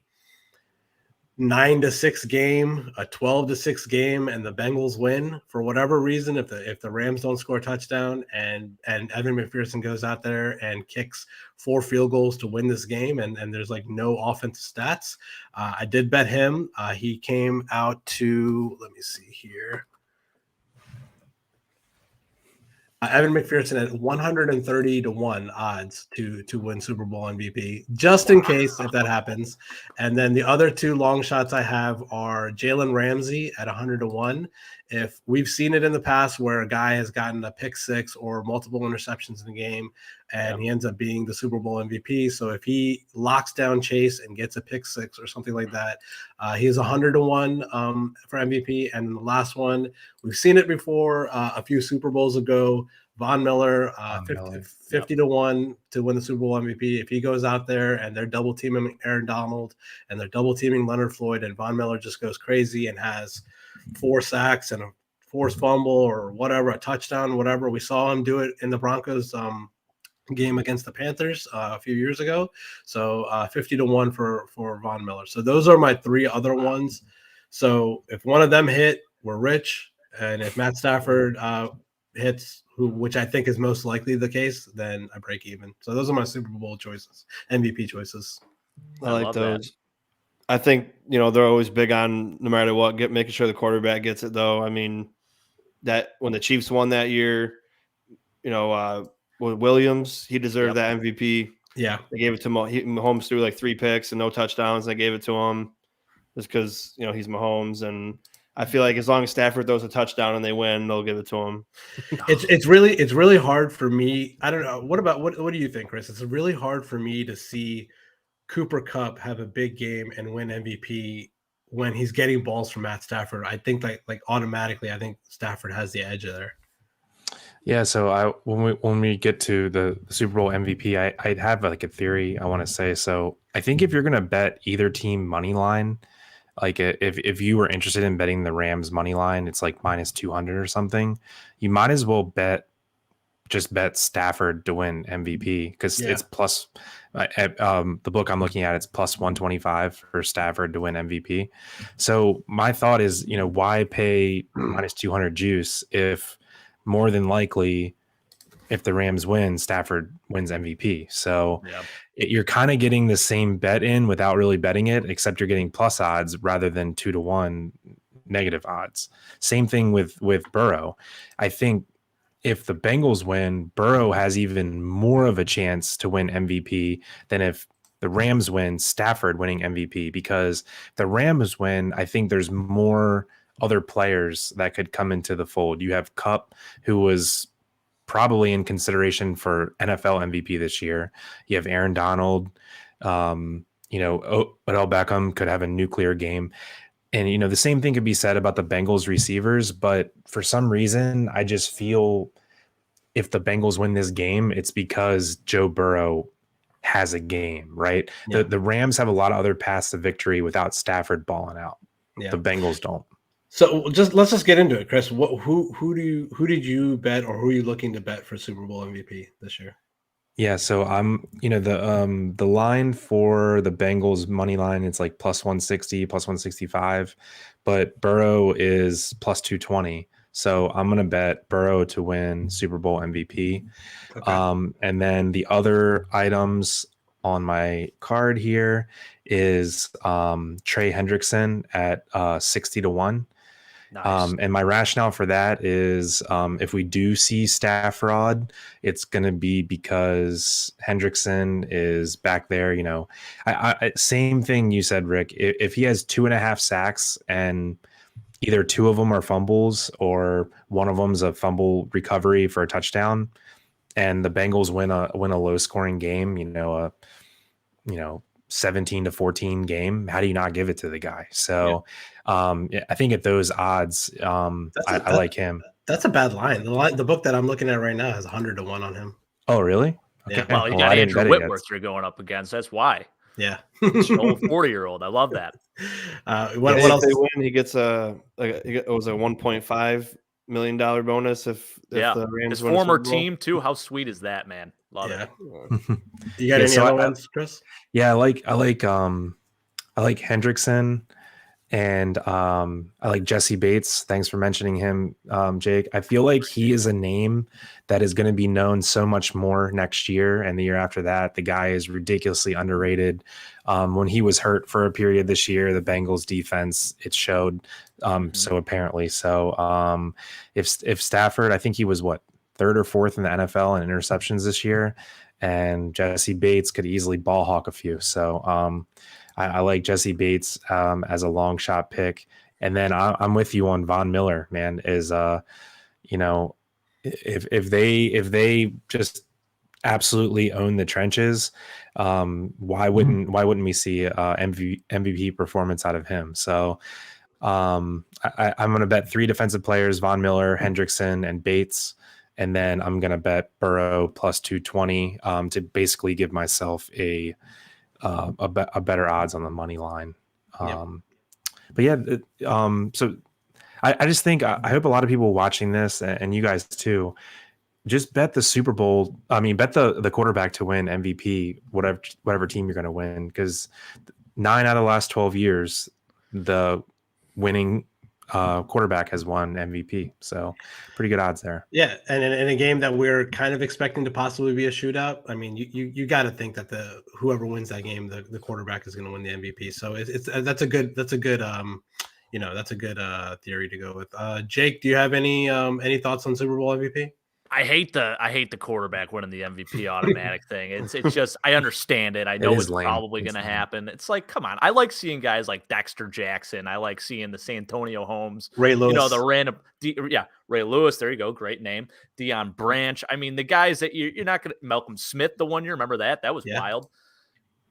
9-6 game, a 12-6 game, and the Bengals win for whatever reason, if the Rams don't score a touchdown and Evan McPherson goes out there and kicks 4 field goals to win this game, and there's like no offensive stats, I did bet him. He came out to, let me see here. Evan McPherson at 130 to 1 odds to win Super Bowl MVP, just in case if that happens. And then the other two long shots I have are Jalen Ramsey at 100 to 1. If we've seen it in the past where a guy has gotten a pick six or multiple interceptions in the game and he ends up being the Super Bowl MVP. So if he locks down Chase and gets a pick six or something like that, he's 100 to 1 for MVP. And the last one, we've seen it before a few Super Bowls ago. Von Miller, 50 to 1 to win the Super Bowl MVP. If he goes out there and they're double teaming Aaron Donald and they're double teaming Leonard Floyd and Von Miller just goes crazy and has 4 sacks and a forced fumble or whatever, a touchdown, whatever. We saw him do it in the Broncos game against the Panthers a few years ago. So 50 to 1 for Von Miller. So those are my 3 other ones. So if one of them hit, we're rich. And if Matt Stafford hits, which I think is most likely the case, then I break even. So those are my Super Bowl choices, MVP choices. I like those. That. I think, they're always big on no matter what, making sure the quarterback gets it, though. I mean, that when the Chiefs won that year, with Williams, he deserved that MVP. Yeah. They gave it to Mahomes threw like 3 picks and no touchdowns. They gave it to him just because, he's Mahomes. And I feel like as long as Stafford throws a touchdown and they win, they'll give it to him. It's really hard for me. I don't know. What do you think, Chris? It's really hard for me to see Cooper Kupp have a big game and win MVP when he's getting balls from Matt Stafford. I think like automatically, I think Stafford has the edge there. Yeah, so when we get to the Super Bowl MVP, I have like a theory I want to say. So I think if you're gonna bet either team money line, like if you were interested in betting the Rams money line, it's like minus 200 or something. You might as well bet Stafford to win MVP because it's plus. The book I'm looking at, it's plus 125 for Stafford to win MVP. So my thought is, why pay minus 200 juice if more than likely, if the Rams win, Stafford wins MVP. So you're kind of getting the same bet in without really betting it, except you're getting plus odds rather than 2 to 1 negative odds. Same thing with Burrow. I think if the Bengals win, Burrow has even more of a chance to win MVP than if the Rams win, Stafford winning MVP, because if the Rams win, I think there's more other players that could come into the fold. You have Kupp, who was probably in consideration for NFL MVP this year. You have Aaron Donald, Odell Beckham could have a nuclear game. And, the same thing could be said about the Bengals receivers, but for some reason, I just feel if the Bengals win this game, it's because Joe Burrow has a game, right? Yeah. The Rams have a lot of other paths to victory without Stafford balling out. Yeah. The Bengals don't. So let's just get into it, Chris. Who did you bet, or who are you looking to bet for Super Bowl MVP this year? Yeah, so I'm, the line for the Bengals money line, it's like plus 160, plus 165, but Burrow is plus 220. So I'm going to bet Burrow to win Super Bowl MVP. Okay. And then the other items on my card here is Trey Hendrickson at 60 to 1. Nice. And my rationale for that is if we do see staff fraud, it's going to be because Hendrickson is back there. I same thing you said, Rick. If he has 2.5 sacks and either 2 of them are fumbles or one of them's a fumble recovery for a touchdown, and the Bengals win a low scoring game, 17-14 game, how do you not give it to the guy? So I think at those odds, I like him. That's a bad line. The book that I'm looking at right now has 100 to 1 on him. Oh, really? Okay. Yeah. Well, you got Andrew Whitworth you're going up against. That's why. Yeah. Old 40-year-old. I love that. What else? If they win, he gets it was a $1.5 million bonus if the Rams his former team too. How sweet is that, man? Love it. You got any other ones, Chris? Yeah, I like Hendrickson, and I like Jesse Bates. Thanks for mentioning him, Jake. I feel like he is a name that is going to be known so much more next year and the year after that. The guy is ridiculously underrated. When he was hurt for a period this year, the Bengals defense, it showed so apparently. So if Stafford, I think he was third or fourth in the NFL in interceptions this year, and Jesse Bates could easily ball hawk a few. So I like Jesse Bates as a long shot pick. And then I'm with you on Von Miller, man. Is if they just absolutely own the trenches, why wouldn't we see MVP performance out of him? So I'm going to bet 3 defensive players: Von Miller, Hendrickson, and Bates. And then I'm going to bet Burrow plus 220 to basically give myself a better odds on the money line. But yeah, so I just think I hope a lot of people watching this, and you guys too, just bet the Super Bowl. I mean, bet the quarterback to win MVP, whatever team you're going to win, because 9 out of the last 12 years, the winning quarterback has won MVP. So pretty good odds there. Yeah, and in a game that we're kind of expecting to possibly be a shootout, I mean, you got to think that whoever wins that game, the quarterback is going to win the MVP. So that's a good theory to go with. Jake, do you have any thoughts on Super Bowl MVP? I hate the quarterback winning the MVP automatic thing. It's just, I understand it. I know it's probably going to happen. It's like, come on. I like seeing guys like Dexter Jackson. I like seeing the Santonio Holmes, Ray Lewis, the random, Ray Lewis. There you go. Great name. Deion Branch. I mean, the guys that you're not going to, Malcolm Smith, the one year, remember that? That was wild.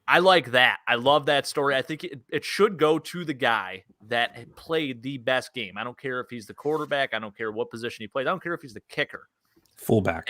I like that. I love that story. I think it should go to the guy that played the best game. I don't care if he's the quarterback. I don't care what position he played. I don't care if he's the kicker. Fullback.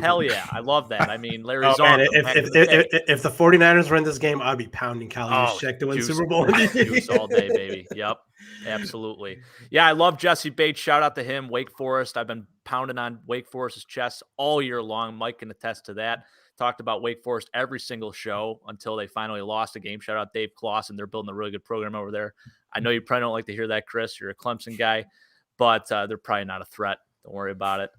Hell yeah. I love that. I mean, Larry Zarnoff. If the 49ers were in this game, I'd be pounding Kyle Juszczyk to win Super Bowl. Juice all day, baby. Yep. Absolutely. Yeah, I love Jesse Bates. Shout out to him. Wake Forest. I've been pounding on Wake Forest's chest all year long. Mike can attest to that. Talked about Wake Forest every single show until they finally lost a game. Shout out Dave Clausen. They're building a really good program over there. I know you probably don't like to hear that, Chris. You're a Clemson guy, but they're probably not a threat. Don't worry about it.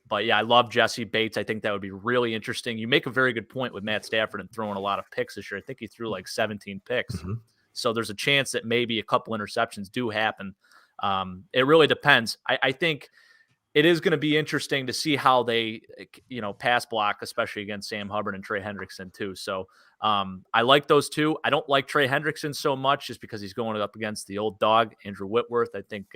But yeah, I love Jesse Bates. I think that would be really interesting. You make a very good point with Matt Stafford and throwing a lot of picks this year. I think he threw like 17 picks. Mm-hmm. So there's a chance that maybe a couple interceptions do happen. It really depends. I think it is going to be interesting to see how they, pass block, especially against Sam Hubbard and Trey Hendrickson too. So I like those two. I don't like Trey Hendrickson so much just because he's going up against the old dog, Andrew Whitworth. I think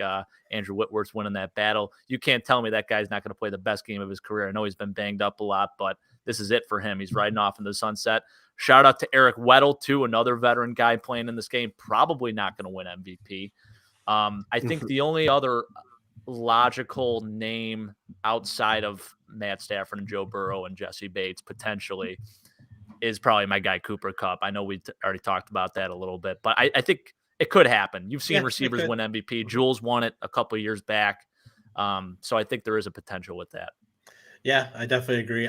Andrew Whitworth's winning that battle. You can't tell me that guy's not going to play the best game of his career. I know he's been banged up a lot, but this is it for him. He's riding off in the sunset. Shout out to Eric Weddle too, another veteran guy playing in this game. Probably not going to win MVP. I think the only other logical name outside of Matt Stafford and Joe Burrow and Jesse Bates potentially is probably my guy Cooper Kupp. I know we already talked about that a little bit, but I think it could happen. You've seen receivers win MVP. Jules won it a couple of years back. So I think there is a potential with that. Yeah, I definitely agree.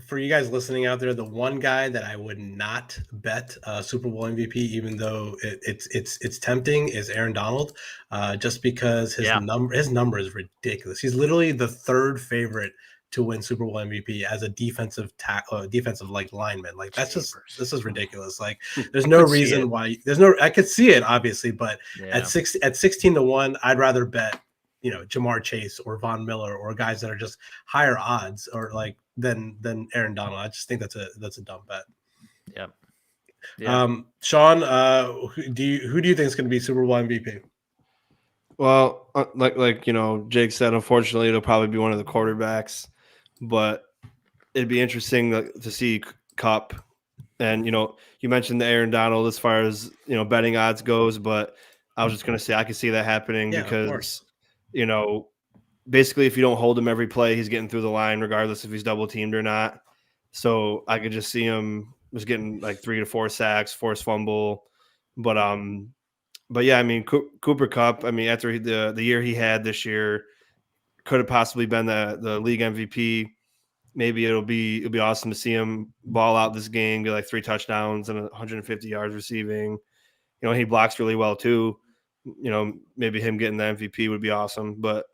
For you guys listening out there, the one guy that I would not bet Super Bowl MVP, even though it's tempting, is Aaron Donald, just because his number is ridiculous. He's literally the third favorite to win Super Bowl MVP as a defensive lineman. Like this is ridiculous. Like there's no reason why I could see it obviously, but at 16-1, I'd rather bet Jamar Chase or Von Miller or guys that are just higher odds or like than Aaron Donald. I just think that's a dumb bet. Yeah. Shawn, who do you think is going to be Super Bowl MVP? Well, like Jake said, unfortunately, it'll probably be one of the quarterbacks, but it'd be interesting to see Kupp. And you mentioned the Aaron Donald as far as betting odds goes, but I was just going to say I could see that happening because basically if you don't hold him every play, he's getting through the line regardless if he's double teamed or not. So I could just see him just getting like 3 to 4 sacks, forced fumble. But yeah, I mean Cooper Kupp, I mean after the year he had this year, could have possibly been the league MVP. Maybe it'll be awesome to see him ball out this game, get like 3 touchdowns and 150 yards receiving. He blocks really well too. Maybe him getting the MVP would be awesome, but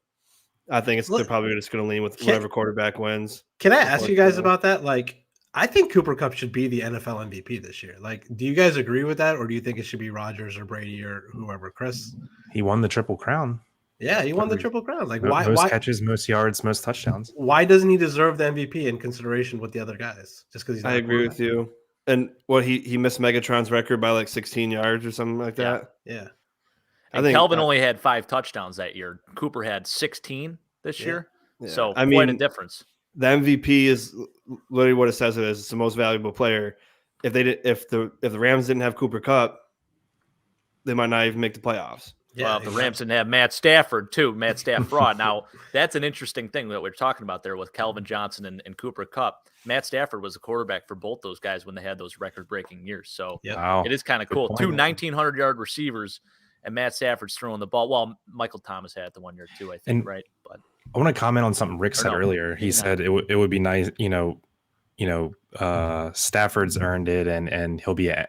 I think they're probably just going to lean with whatever quarterback wins. Can I ask you guys about that? Like, I think Cooper Kupp should be the NFL MVP this year. Like, do you guys agree with that, or do you think it should be Rodgers or Brady or whoever? Chris, he won the Triple Crown. Yeah, he won the Triple Crown. Like most catches, most yards, most touchdowns. Why doesn't he deserve the MVP in consideration with the other guys? Just because he's not I agree with you. And what he missed Megatron's record by like 16 yards or something like that. Yeah. And Kelvin only had 5 touchdowns that year. Cooper had 16 this year. Yeah. So I quite mean, a difference. The MVP is literally what it says it is. It's the most valuable player. If the Rams didn't have Cooper Kupp, they might not even make the playoffs. Yeah, well, the Rams didn't have Matt Stafford too. Matt Stafford. Now that's an interesting thing that we're talking about there with Calvin Johnson and Cooper Kupp. Matt Stafford was the quarterback for both those guys when they had those record-breaking years. So it is kind of cool. 2 1,900-yard receivers, and Matt Stafford's throwing the ball. Well, Michael Thomas had the 1 year too, I think, right? But I want to comment on something Rick said earlier. He said it would be nice, Stafford's earned it, and he'll be a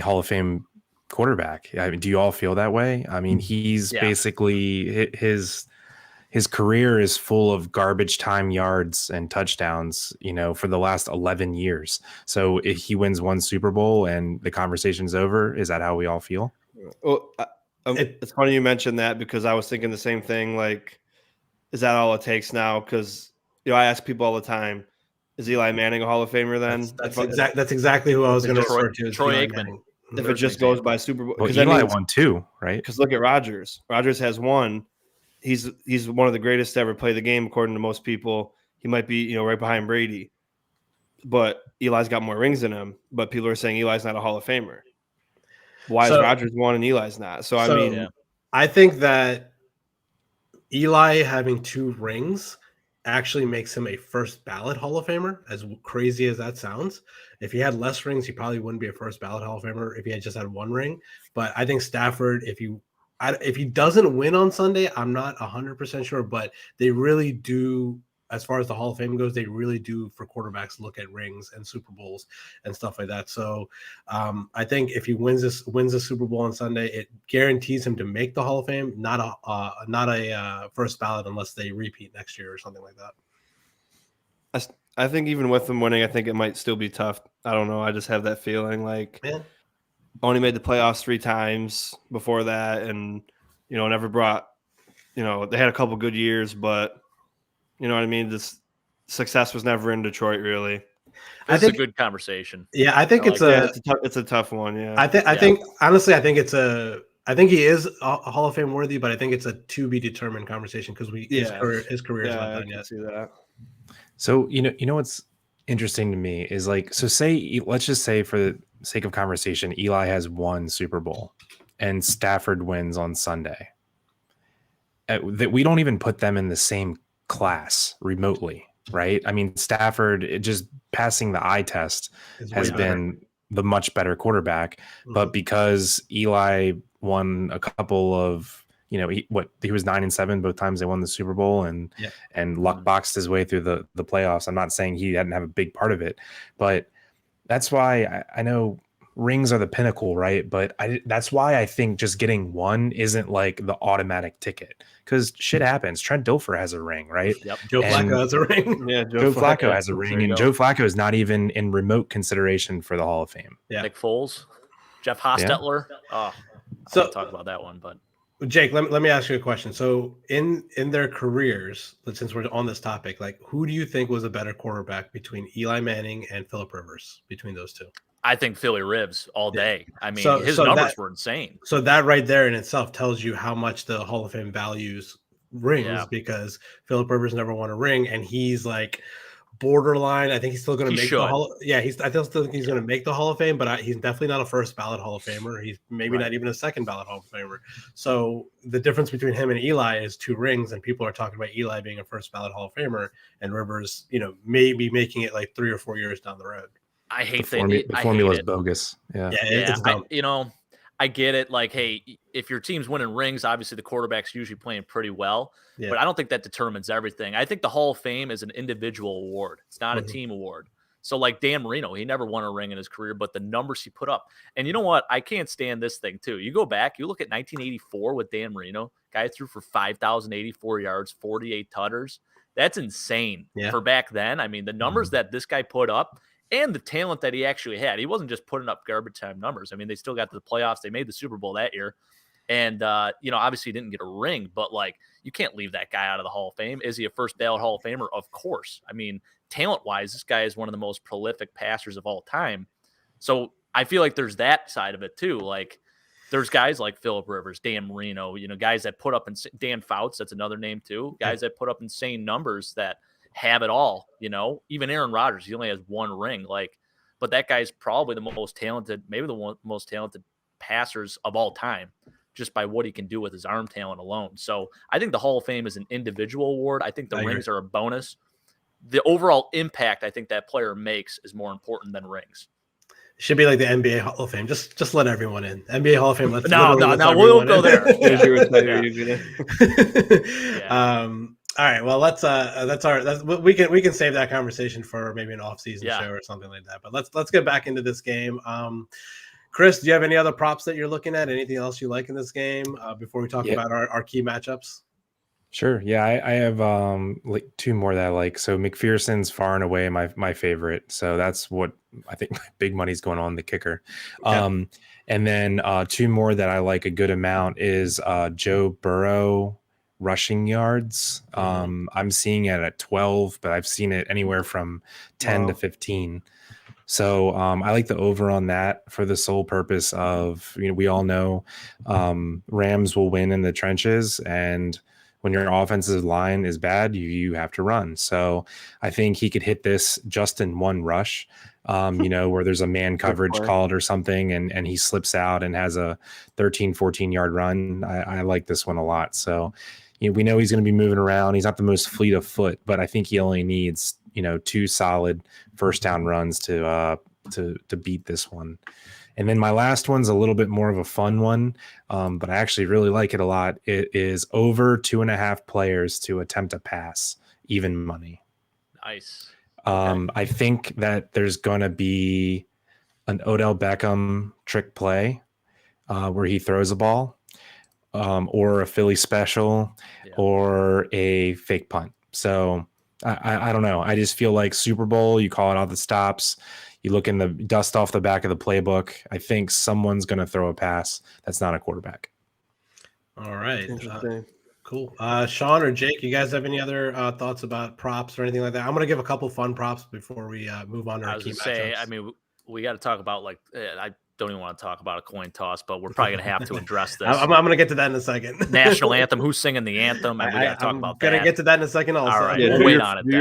Hall of Fame quarterback. I mean, do you all feel that way? I mean, he's basically his career is full of garbage time yards and touchdowns, for the last 11 years. So if he wins one Super Bowl and the conversation's over, is that how we all feel? Well, it's funny you mentioned that because I was thinking the same thing. Like, is that all it takes now? Because I ask people all the time, is Eli Manning a Hall of Famer? Then that's exactly who I was going to refer to. Troy Aikman. If it just goes by Super Bowl, because Eli won 2, right? Because look at Rodgers. Rodgers has 1. He's one of the greatest to ever play the game, according to most people. He might be right behind Brady, but Eli's got more rings than him. But people are saying Eli's not a Hall of Famer. Why is Rodgers 1 and Eli's not? So I mean, I think that Eli having 2 rings actually makes him a first ballot Hall of Famer, as crazy as that sounds. If he had less rings, he probably wouldn't be a first ballot Hall of Famer if he had just had 1 ring. But I think Stafford, if he doesn't win on Sunday, I'm not 100% sure, but they really do, as far as the Hall of Fame goes, they really do for quarterbacks look at rings and Super Bowls and stuff like that. So I think if he wins the Super Bowl on Sunday, it guarantees him to make the Hall of Fame, not a first ballot unless they repeat next year or something like that. I think even with them winning, I think it might still be tough. I don't know. I just have that feeling like only made the playoffs 3 times before that, and never brought. They had a couple good years, but. You know what I mean? This success was never in Detroit, really. It's a good conversation. Yeah, I think it's a tough one. Yeah, I think honestly, I think he is a Hall of Fame worthy, but I think it's a to be determined conversation because his career is not done yet. See that. So what's interesting to me is let's just say for the sake of conversation, Eli has 1 Super Bowl, and Stafford wins on Sunday. That we don't even put them in the same class remotely, right? I mean, Stafford just passing the eye test has been the much better quarterback, but because Eli won a couple of, he was 9-7 both times they won the Super Bowl, and luck boxed his way through the playoffs. I'm not saying he didn't have a big part of it, but that's why I know rings are the pinnacle, right? But that's why I think just getting 1 isn't like the automatic ticket, because shit happens. Trent Dilfer has a ring, right? Yep. Joe Flacco has a ring. Yeah, Joe Flacco has a ring, and Joe Flacco is not even in remote consideration for the Hall of Fame. Yeah. Nick Foles, Jeff Hostetler. I won't talk about that one, but Jake, let me ask you a question. So in their careers, since we're on this topic, who do you think was a better quarterback between Eli Manning and Phillip Rivers, between those 2? I think Philly Rivs all day. I mean, his numbers were insane. So that right there in itself tells you how much the Hall of Fame values rings, because Phillip Rivers never won a ring, and he's borderline. I think he's still going to make the Hall. I still think he's going to make the Hall of Fame, but he's definitely not a first ballot Hall of Famer. He's maybe not even a second ballot Hall of Famer. So the difference between him and Eli is 2 rings, and people are talking about Eli being a first ballot Hall of Famer, and Rivers, maybe making it 3 or 4 years down the road. I hate the formula is bogus. It's dumb. I get it. Hey, if your team's winning rings, obviously the quarterback's usually playing pretty well, but I don't think that determines everything. I think the Hall of Fame is an individual award. It's not a team award. So Dan Marino, he never won a ring in his career, but the numbers he put up, and you know what? I can't stand this thing too. You go back, you look at 1984 with Dan Marino, guy threw for 5,084 yards, 48 tutters. That's insane for back then. I mean, the numbers that this guy put up, and the talent that he actually had. He wasn't just putting up garbage time numbers. I mean, they still got to the playoffs. They made the Super Bowl that year. And, obviously he didn't get a ring, but like, you can't leave that guy out of the Hall of Fame. Is he a first ballot Hall of Famer? Of course. I mean, talent wise, this guy is one of the most prolific passers of all time. So I feel like there's that side of it too. Like, there's guys like Phillip Rivers, Dan Marino, guys that put up Dan Fouts, that's another name too. Guys that put up insane numbers that have it all, even Aaron Rodgers, he only has one ring. Like, but that guy's probably the most talented, maybe the most talented passers of all time, just by what he can do with his arm talent alone. So I think the Hall of Fame is an individual award. I think the rings are a bonus. The overall impact I think that player makes is more important than rings. Should be like the NBA Hall of Fame. Just let everyone in. NBA Hall of Fame. No, we won't go there. All right. Well, we can save that conversation for maybe an off-season show or something like that. But let's get back into this game. Chris, do you have any other props that you're looking at? Anything else you like in this game before we talk about our key matchups? Sure. Yeah, I have like two more that I like. So McPherson's far and away my favorite. So that's what I think my big money's going on, the kicker. And then two more that I like a good amount is Joe Burrow rushing yards. I'm seeing it at 12, but I've seen it anywhere from 10 to 15. So I like the over on that for the sole purpose of, we all know Rams will win in the trenches, and when your offensive line is bad, you have to run. So I think he could hit this just in one rush, where there's a man coverage called or something, and he slips out and has a 13, 14-yard run. I like this one a lot. So we know he's going to be moving around. He's not the most fleet of foot, but I think he only needs, two solid first down runs to beat this one. And then my last one's a little bit more of a fun one, but I actually really like it a lot. It is over 2.5 players to attempt a pass, even money. Nice. I think that there's going to be an Odell Beckham trick play where he throws a ball, or a Philly special, or a fake punt. So I don't know. I just feel like Super Bowl, you call it all the stops. You look in the dust off the back of the playbook. I think someone's going to throw a pass that's not a quarterback. All right. Cool. Shawn or Jake, you guys have any other thoughts about props or anything like that? I'm going to give a couple fun props before we move on to our key matchups. I mean, we got to talk about I don't even want to talk about a coin toss, but we're probably going to have to address this. I'm going to get to that in a second. National anthem. Who's singing the anthem? We got to talk about that. I'm going to get to that in a second also. All right. We'll wait on it. Do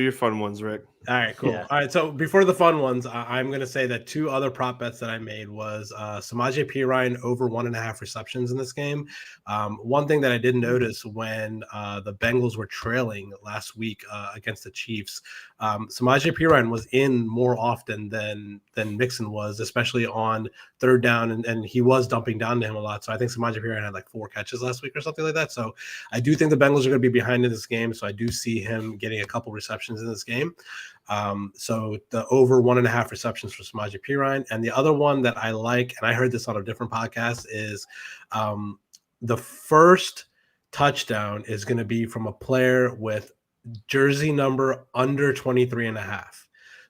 your fun ones, Rick. All right, cool. Yeah. All right, so before the fun ones, I'm going to say that two other prop bets that I made was Samaje Perine over 1.5 receptions in this game. One thing that I didn't notice when the Bengals were trailing last week against the Chiefs, Samaje Perine was in more often than Mixon was, especially on third down, and he was dumping down to him a lot. So I think Samaje Perine had like 4 catches last week or something like that. So I do think the Bengals are going to be behind in this game. So I do see him getting a couple receptions in this game. So the over 1.5 receptions for Samaje Perine. And the other one that I like, and I heard this on a different podcast, is the first touchdown is going to be from a player with jersey number under 23.5.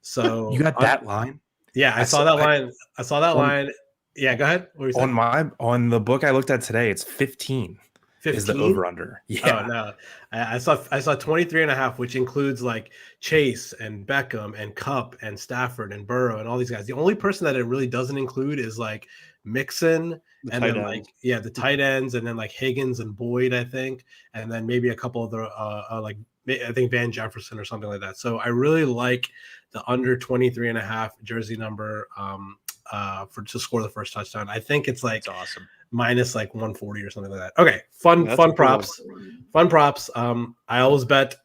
So you got that line? Yeah, I saw that line. I saw that line. Yeah, go ahead. What were you saying? On the book I looked at today, it's 15. 15? Is the over under. Yeah. Oh, no. I saw 23.5, which includes like Chase and Beckham and Kupp and Stafford and Burrow and all these guys. The only person that it really doesn't include is like Mixon and then the tight ends, and then like Higgins and Boyd, I think, and then maybe a couple of the I think Van Jefferson or something like that. So I really like the under 23.5 jersey number to score the first touchdown. I think it's like awesome. Minus like 140 or something like that. Okay, fun props. Fun props. I always bet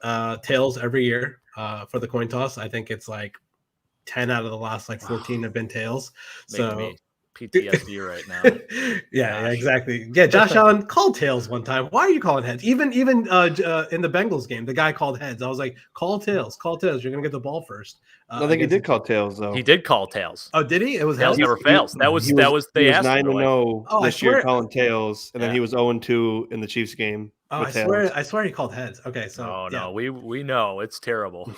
tails every year for the coin toss. I think it's like 10 out of the last like 14 have been tails. So me PTSD right now. Yeah, exactly. Yeah, Josh Allen called tails one time. Why are you calling heads? Even in the Bengals game, the guy called heads. I was like, call tails. You're gonna get the ball first. I think he did call tails though. He did call tails. Oh, did he? It was tails never fails. That was 9-0 this year calling tails, and then he was 0-2 in the Chiefs game. Oh, with tails. I swear he called heads. Okay, so Oh yeah. no, we know it's terrible.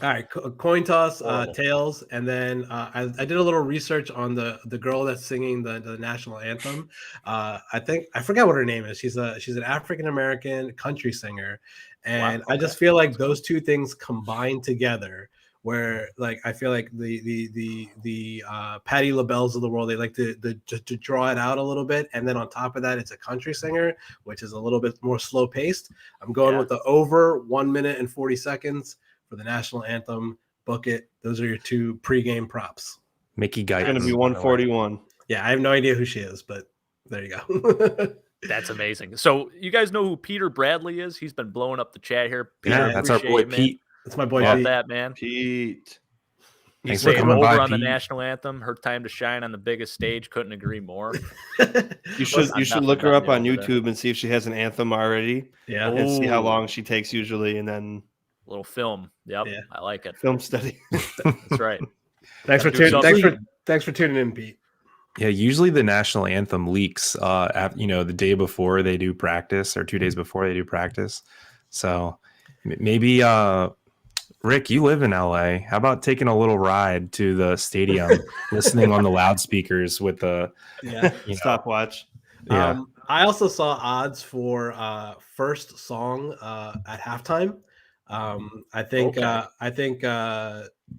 All right, coin toss, Horrible. tails, and then I did a little research on the girl that's singing the national anthem. I forget what her name is. She's an African American country singer, and Wow, I just okay. feel like those two things combined together, where like I feel like the Patti LaBelle's of the world, they like to draw it out a little bit, and then on top of that, it's a country singer, which is a little bit more slow paced. I'm going with the over 1 minute and 40 seconds. For the national anthem. Book it. Those are your two pregame props. Mickey It's Guyton. going to be 141. Yeah, I have no idea who she is, but there you go. That's amazing. So you guys know who Peter Bradley is? He's been blowing up the chat here. Peter, Yeah, that's our boy appreciate it, man. Pete. That's my boy Love Pete. that, man. Pete. He's Thanks for saying coming over by, on the Pete. national anthem. Her time to shine on the biggest stage. Couldn't agree more. You should look her up on YouTube and see if she has an anthem already. Yeah. And see how Ooh. long she takes usually, and then Little film. Yep, Yeah. I like it. film study. That's right. Thanks for tuning in, Pete. Yeah, usually the national anthem leaks the day before they do practice or 2 days before they do practice. So maybe Rick, you live in LA. How about taking a little ride to the stadium, listening on the loudspeakers with the stopwatch? Yeah. I also saw odds for first song at halftime. I think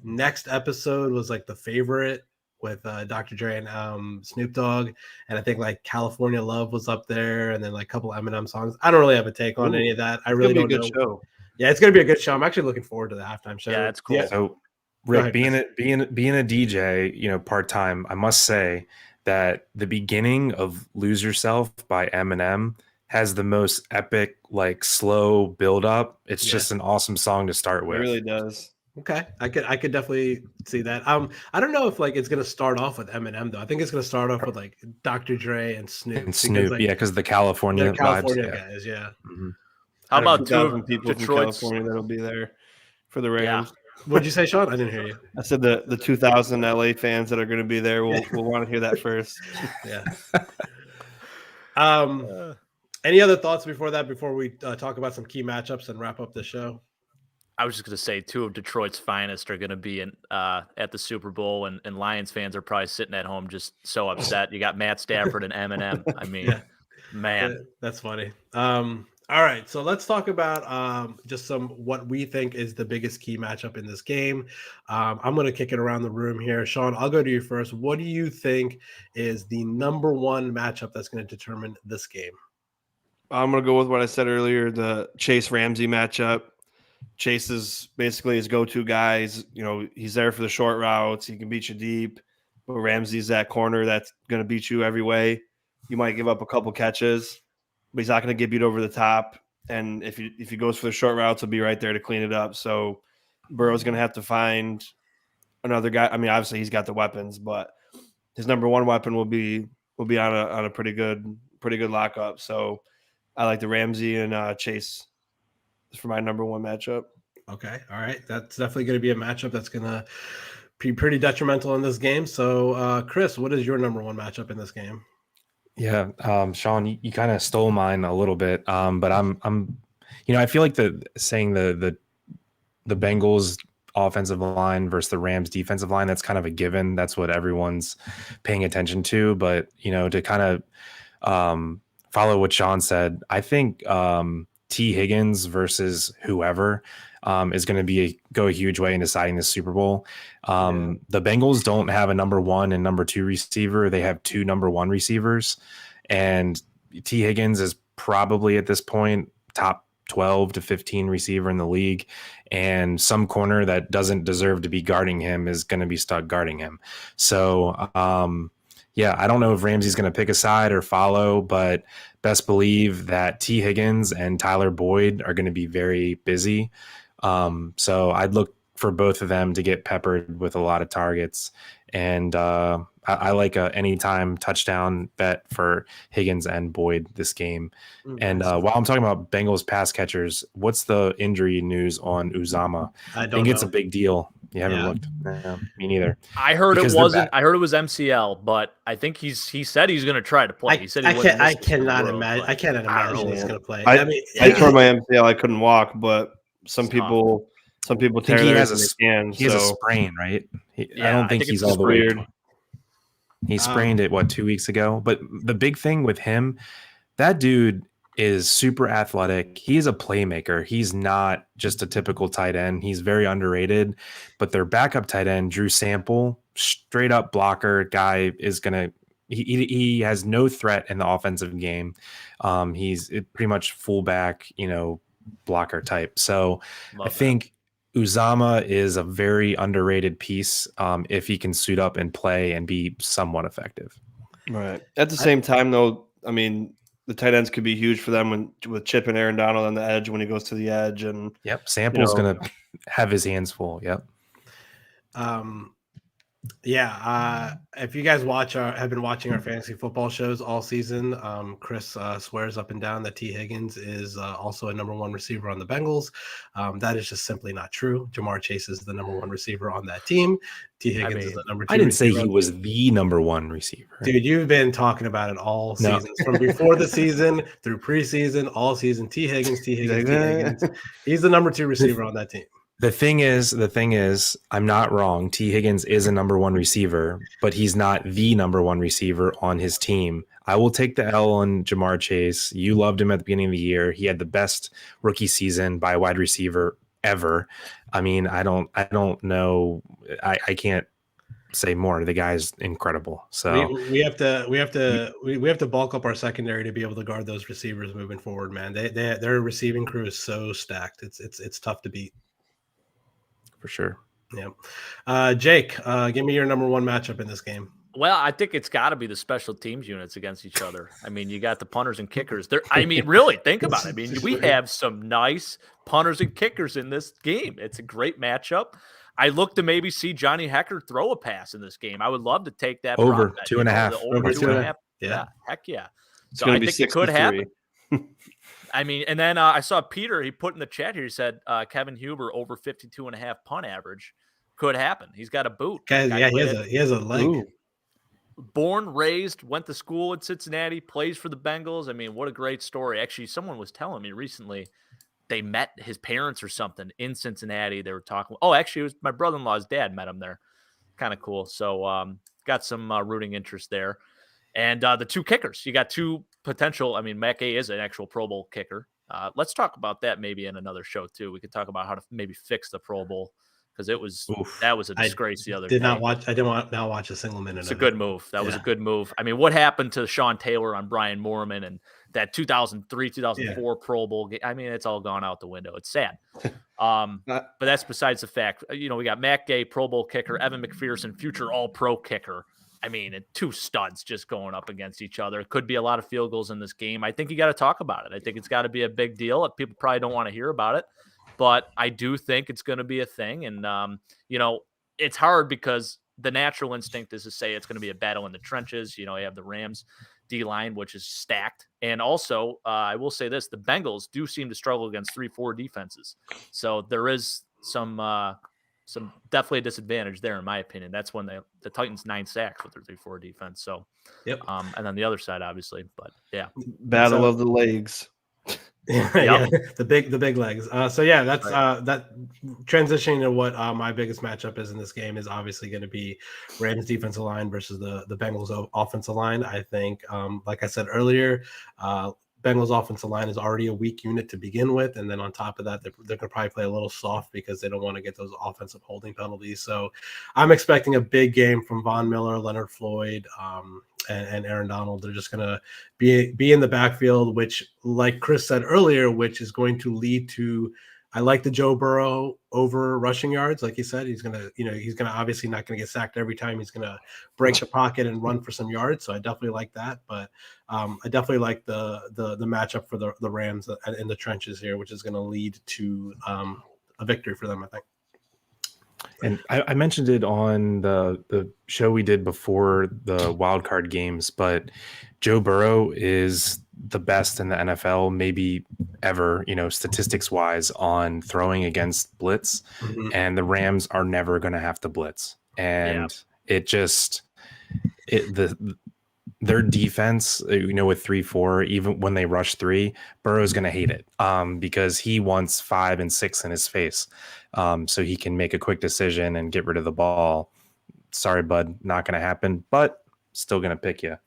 next episode was like the favorite with Dr. Dre and Snoop Dogg, and I think like California Love was up there, and then like a couple Eminem songs. I don't really have a take on any of that. I really don't know. Show. Yeah, it's gonna be a good show. I'm actually looking forward to the halftime show. Yeah, it's cool. Yeah. So Rick, being a DJ, part time, I must say that the beginning of "Lose Yourself" by Eminem has the most epic, like slow build up. It's just an awesome song to start with. It really does. Okay, I could definitely see that. I don't know if like it's gonna start off with Eminem though. I think it's gonna start off with like Dr. Dre and Snoop. Because the California vibes, guys, yeah. Mm-hmm. How about 2,000 people Detroit's... from California that'll be there for the Rams? Yeah. What'd you say, Shawn? I didn't hear you. I said the 2,000 LA fans that are going to be there will want to hear that first. Yeah. Any other thoughts before we talk about some key matchups and wrap up the show? I was just going to say two of Detroit's finest are going to be at the Super Bowl, and Lions fans are probably sitting at home just so upset. You got Matt Stafford and Eminem. I mean, man. That's funny. All right, so let's talk about just what we think is the biggest key matchup in this game. I'm going to kick it around the room here. Shawn, I'll go to you first. What do you think is the number one matchup that's going to determine this game? I'm going to go with what I said earlier, the Chase Ramsey matchup. Chase is basically his go-to guy. He's there for the short routes. He can beat you deep. But Ramsey's that corner that's going to beat you every way. You might give up a couple catches, but he's not going to get beat over the top. And if he goes for the short routes, he'll be right there to clean it up. So Burrow's going to have to find another guy. I mean, obviously he's got the weapons, but his number one weapon will be on a pretty good lockup. So I like the Ramsey and Chase for my number one matchup. Okay. All right. That's definitely going to be a matchup that's going to be pretty detrimental in this game. So, Chris, what is your number one matchup in this game? Yeah, Shawn, you kind of stole mine a little bit, but I'm I feel like the Bengals offensive line versus the Rams defensive line, that's kind of a given. That's what everyone's paying attention to. But to kind of follow what Shawn said, I think T. Higgins versus whoever is going to go a huge way in deciding the Super Bowl. The Bengals don't have a number one and number two receiver. They have two number one receivers, and T. Higgins is probably at this point top 12 to 15 receiver in the league, and some corner that doesn't deserve to be guarding him is going to be stuck guarding him. So, I don't know if Ramsey's going to pick a side or follow, but best believe that T. Higgins and Tyler Boyd are going to be very busy. So I'd look for both of them to get peppered with a lot of targets. And I like a anytime touchdown bet for Higgins and Boyd this game. And while I'm talking about Bengals pass catchers, what's the injury news on Uzama? I think know. it's a big deal. You haven't looked. No, me neither. I heard Because it wasn't. I heard it was MCL, but I think he said he's going to try to play. He said he wouldn't. I cannot imagine. I cannot imagine he's going to play. I tore my MCL. I couldn't walk, but some people tear theirs and they can. He has a sprain, right? I don't think he's all the weird. way. He sprained it 2 weeks ago. But the big thing with him, that dude is super athletic. He's a playmaker. He's not just a typical tight end. He's very underrated. But their backup tight end, Drew Sample, straight up blocker guy, is gonna. He has no threat in the offensive game. He's pretty much fullback, blocker type. So I think Uzama is a very underrated piece if he can suit up and play and be somewhat effective. Right. At the same time, though, I mean, the tight ends could be huge for them with Chip and Aaron Donald on the edge when he goes to the edge. And Sample's going to have his hands full. Yep. If you guys have been watching our fantasy football shows all season, Chris swears up and down that T. Higgins is also a number 1 receiver on the Bengals. That is just simply not true. Jamar Chase is the number 1 receiver on that team. T. Higgins is the number 2. I didn't say he was the number 1 receiver. Dude, you've been talking about it all season, from before the season through preseason, all season. T. Higgins. He's the number 2 receiver on that team. The thing is, I'm not wrong. T. Higgins is a number 1 receiver, but he's not the number 1 receiver on his team. I will take the L on Jamar Chase. You loved him at the beginning of the year. He had the best rookie season by a wide receiver ever. I mean, I don't know. I can't say more. The guy's incredible. So we have to bulk up our secondary to be able to guard those receivers moving forward, man. Their receiving crew is so stacked. It's tough to beat. For sure. Yeah. Jake, give me your number 1 matchup in this game. Well, I think it's got to be the special teams units against each other. I mean, you got the punters and kickers. Really, think about it. I mean, we have some nice punters and kickers in this game. It's a great matchup. I look to maybe see Johnny Hecker throw a pass in this game. I would love to take that over 2.5. Over 2.5. Yeah. Heck yeah. So I think it could happen. I mean, and then I saw Peter, he put in the chat here, he said Kevin Huber over 52.5 punt average could happen. He's got a boot. He has a leg. Ooh. Born, raised, went to school in Cincinnati, plays for the Bengals. I mean, what a great story. Actually, someone was telling me recently they met his parents or something in Cincinnati. They were talking. Oh, actually, it was my brother-in-law's dad met him there. Kind of cool. So got some rooting interest there. And the 2 kickers, you got 2 potential. I mean, Mac A is an actual Pro Bowl kicker. Let's talk about that maybe in another show too. We could talk about how to maybe fix the Pro Bowl because that was a disgrace the other day. I didn't watch a single minute. It's a good move. That was a good move. I mean, what happened to Shawn Taylor on Brian Moorman and that 2003, 2004 Pro Bowl game? I mean, it's all gone out the window. It's sad. But that's besides the fact. We got Mac Gay, Pro Bowl kicker, Evan McPherson, future All-Pro kicker. I mean, 2 studs just going up against each other. It could be a lot of field goals in this game. I think you got to talk about it. I think it's got to be a big deal. People probably don't want to hear about it, but I do think it's going to be a thing. And, it's hard because the natural instinct is to say it's going to be a battle in the trenches. You have the Rams D-line, which is stacked. And also, I will say this, the Bengals do seem to struggle against 3-4 defenses. So there is some definitely a disadvantage there, in my opinion. That's when the Titans 9 sacks with their 3-4 defense. So, and then the other side, obviously, but yeah, battle of the legs. The big legs. That's that transitioning to what my biggest matchup is in this game is obviously going to be Rams defensive line versus the Bengals offensive line. I think, like I said earlier, Bengals offensive line is already a weak unit to begin with. And then on top of that, they're going to probably play a little soft because they don't want to get those offensive holding penalties. So I'm expecting a big game from Von Miller, Leonard Floyd, and Aaron Donald. They're just going to be in the backfield, which, like Chris said earlier, which is going to lead to, I like the Joe Burrow over rushing yards. Like he said, he's going to obviously not going to get sacked every time. He's going to break the pocket and run for some yards. So I definitely like that. But I definitely like the matchup for the Rams in the trenches here, which is going to lead to a victory for them, I think. And I mentioned it on the show we did before the wild card games, but Joe Burrow is the best in the NFL, maybe ever, statistics wise, on throwing against blitz. Mhm. And the Rams are never going to have to blitz. And their defense, with 3-4, even when they rush 3, Burrow's going to hate it because he wants 5 and 6 in his face so he can make a quick decision and get rid of the ball. Sorry, bud, not going to happen, but still going to pick you.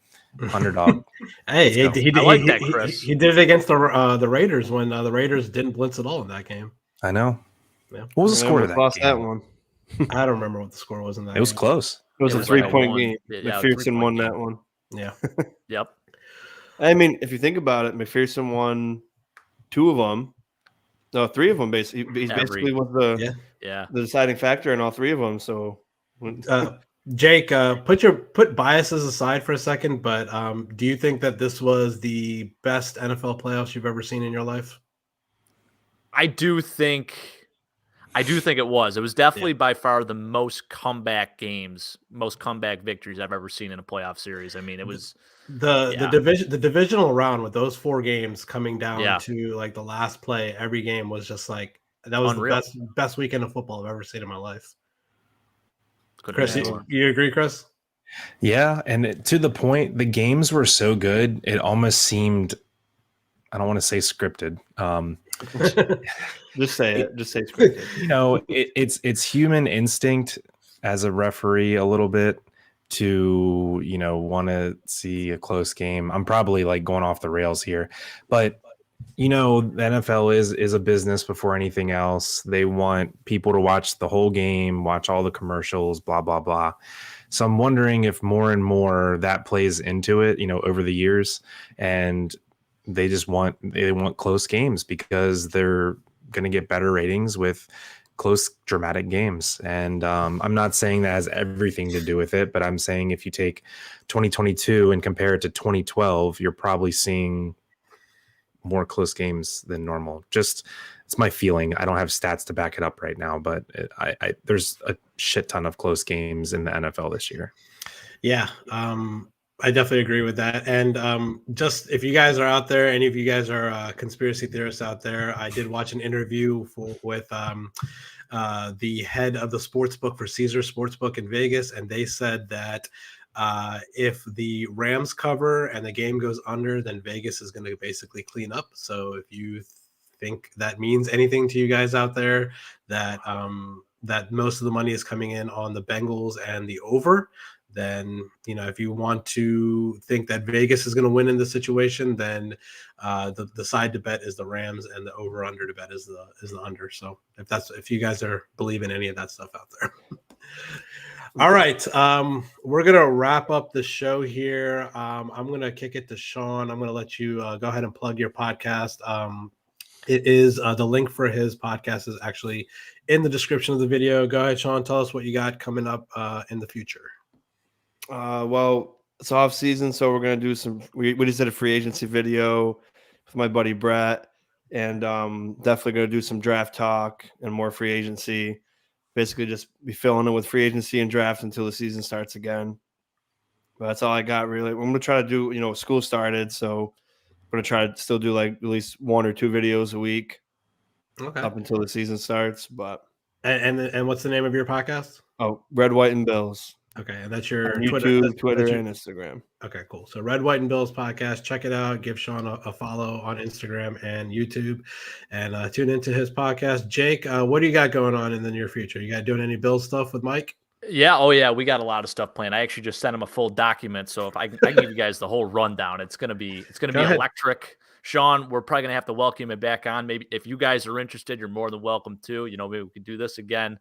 Underdog. Hey, I like that, Chris. He did it against the Raiders when the Raiders didn't blitz at all in that game. I know. Yeah. What was the score of that lost game? that one. I don't remember what the score was in that. It was close. It was a like 3-point game. Yeah, McPherson won game. that one. Yeah. Yep. I mean, if you think about it, McPherson won 2 of them. No, 3 of them. Basically, he's basically was the deciding factor in all 3 of them. So, Jake, put biases aside for a second, but do you think that this was the best NFL playoffs you've ever seen in your life? I do think it was. It was definitely by far the most comeback games, most comeback victories I've ever seen in a playoff series. I mean, it was the divisional round with those 4 games coming down to like the last play. Every game was just like that was unreal. the best weekend of football I've ever seen in my life. Chris, you agree, Chris? Yeah, and to the point, the games were so good, it almost seemed, I don't want to say scripted. Just say it. Just say scripted. It's human instinct as a referee a little bit to, want to see a close game. I'm probably like going off the rails here, but the NFL is a business before anything else. They want people to watch the whole game, watch all the commercials, blah, blah, blah. So I'm wondering if more and more that plays into it, over the years, and they want close games because they're going to get better ratings with close, dramatic games. And I'm not saying that has everything to do with it, but I'm saying if you take 2022 and compare it to 2012, you're probably seeing more close games than normal. Just it's my feeling. I don't have stats to back it up right now, but there's a shit ton of close games in the NFL this year. Yeah, I definitely agree with that. And just if you guys are out there, any of you guys are conspiracy theorists out there, I did watch an interview with the head of the sports book for Caesar Sportsbook in Vegas, and they said that if the Rams cover and the game goes under, then Vegas is going to basically clean up. So if you think that means anything to you guys out there, that that most of the money is coming in on the Bengals and the over, then if you want to think that Vegas is going to win in this situation, then the side to bet is the Rams and the over under to bet is the under. So if you guys are believing any of that stuff out there. All right. We're going to wrap up the show here. I'm going to kick it to Shawn. I'm going to let you go ahead and plug your podcast. It is the link for his podcast is actually in the description of the video. Go ahead, Shawn. Tell us what you got coming up in the future. Well, it's off season, so we're going to do we just did a free agency video with my buddy Brett, and definitely going to do some draft talk and more free agency. Basically just be filling it with free agency and draft until the season starts again. But that's all I got, really. I'm going to try to do, school started, so I'm going to try to still do like at least 1 or 2 videos a week up until the season starts. But and what's the name of your podcast? Oh, Red, White, and Bills. Okay, and that's your YouTube, Twitter, and Instagram. Okay, cool. So Red, White, and Bills podcast. Check it out. Give Shawn a follow on Instagram and YouTube, and tune into his podcast. Jake, what do you got going on in the near future? You got doing any Bills stuff with Mike? Yeah. Oh, yeah. We got a lot of stuff planned. I actually just sent him a full document, so if I can give you guys the whole rundown, it's gonna be electric. Shawn, we're probably gonna have to welcome him back on. Maybe if you guys are interested, you're more than welcome to. Maybe we could do this again.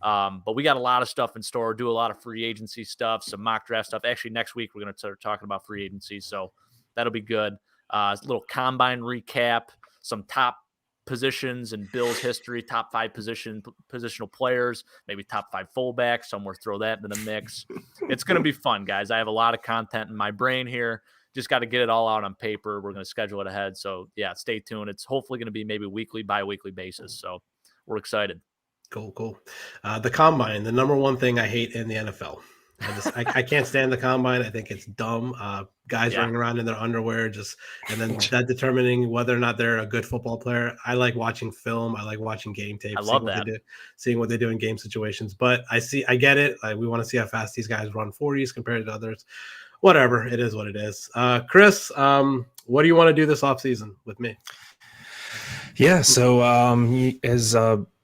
But we got a lot of stuff in store, do a lot of free agency stuff, some mock draft stuff. Actually, next week, we're going to start talking about free agency. So that'll be good. A little combine recap, some top positions in Bills history, top 5 positional players, maybe top 5 fullbacks, somewhere throw that into the mix. It's going to be fun, guys. I have a lot of content in my brain here. Just got to get it all out on paper. We're going to schedule it ahead. So yeah, stay tuned. It's hopefully going to be maybe weekly, bi-weekly basis. So we're excited. Cool. The combine, the number one thing I hate in the NFL. I can't stand the combine. I think it's dumb. Guys running around in their underwear, and then that determining whether or not they're a good football player. I like watching film. I like watching game tape. I love that. Seeing what they do in game situations. But I get it. We want to see how fast these guys run 40s compared to others. Whatever, it is what it is. Chris, what do you want to do this offseason with me? Yeah, so as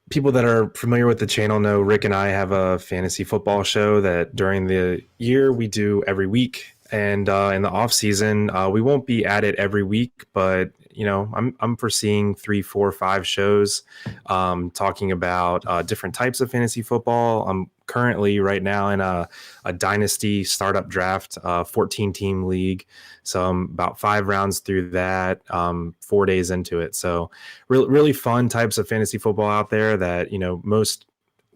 people that are familiar with the channel know, Rick and I have a fantasy football show that during the year we do every week. And in the off season, we won't be at it every week, but I'm foreseeing 3, 4, 5 shows talking about different types of fantasy football. I'm currently right now in a dynasty startup draft, 14-team league. So I'm about 5 rounds through that, 4 days into it. So really fun types of fantasy football out there that, most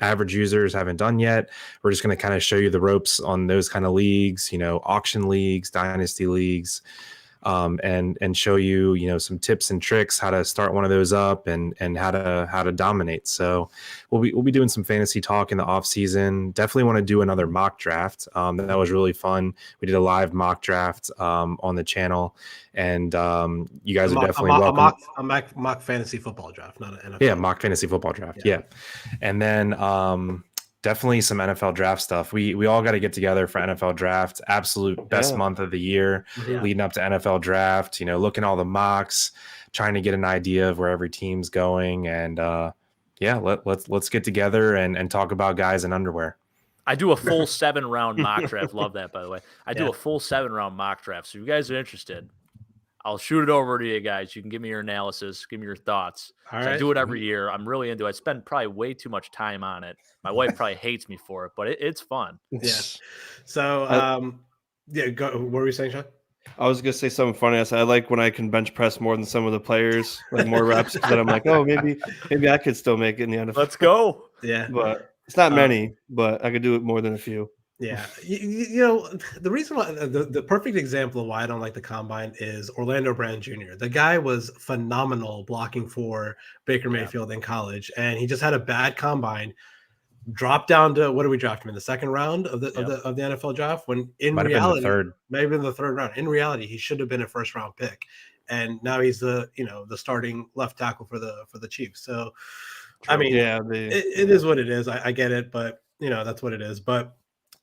average users haven't done yet. We're just going to kind of show you the ropes on those kind of leagues, auction leagues, dynasty leagues, and show you, some tips and tricks how to start one of those up and how to dominate. So we'll be doing some fantasy talk in the off season. Definitely want to do another mock draft. That was really fun. We did a live mock draft on the channel, and you guys are definitely welcome. A mock fantasy football draft, not an NFL. Yeah, mock fantasy football draft. Yeah. And then definitely some NFL draft stuff. We all got to get together for NFL draft. Absolute best month of the year, leading up to NFL draft. Looking at all the mocks, trying to get an idea of where every team's going, and let's get together and talk about guys in underwear. I do a full 7-round mock draft. Love that, by the way. I do a full 7-round mock draft. So if you guys are interested, I'll shoot it over to you guys. You can give me your analysis, give me your thoughts. Right. I do it every year. I'm really into it. I spend probably way too much time on it. My wife probably hates me for it, but it's fun. Yeah. So, go. What were you saying, Shawn? I was gonna say something funny. I like when I can bench press more than some of the players, like more reps. That I'm like, oh, maybe I could still make it in the NFL. Let's go. Yeah, but it's not many, but I could do it more than a few. Yeah, the reason why the perfect example of why I don't like the combine is Orlando Brown Jr. The guy was phenomenal blocking for Baker Mayfield in college, and he just had a bad combine. Dropped down to, what do we draft him in the second round of the NFL draft? When in reality, maybe in the third round. In reality, he should have been a first round pick, and now he's the starting left tackle for the Chiefs. So, I mean, it is what it is. I get it, but that's what it is. But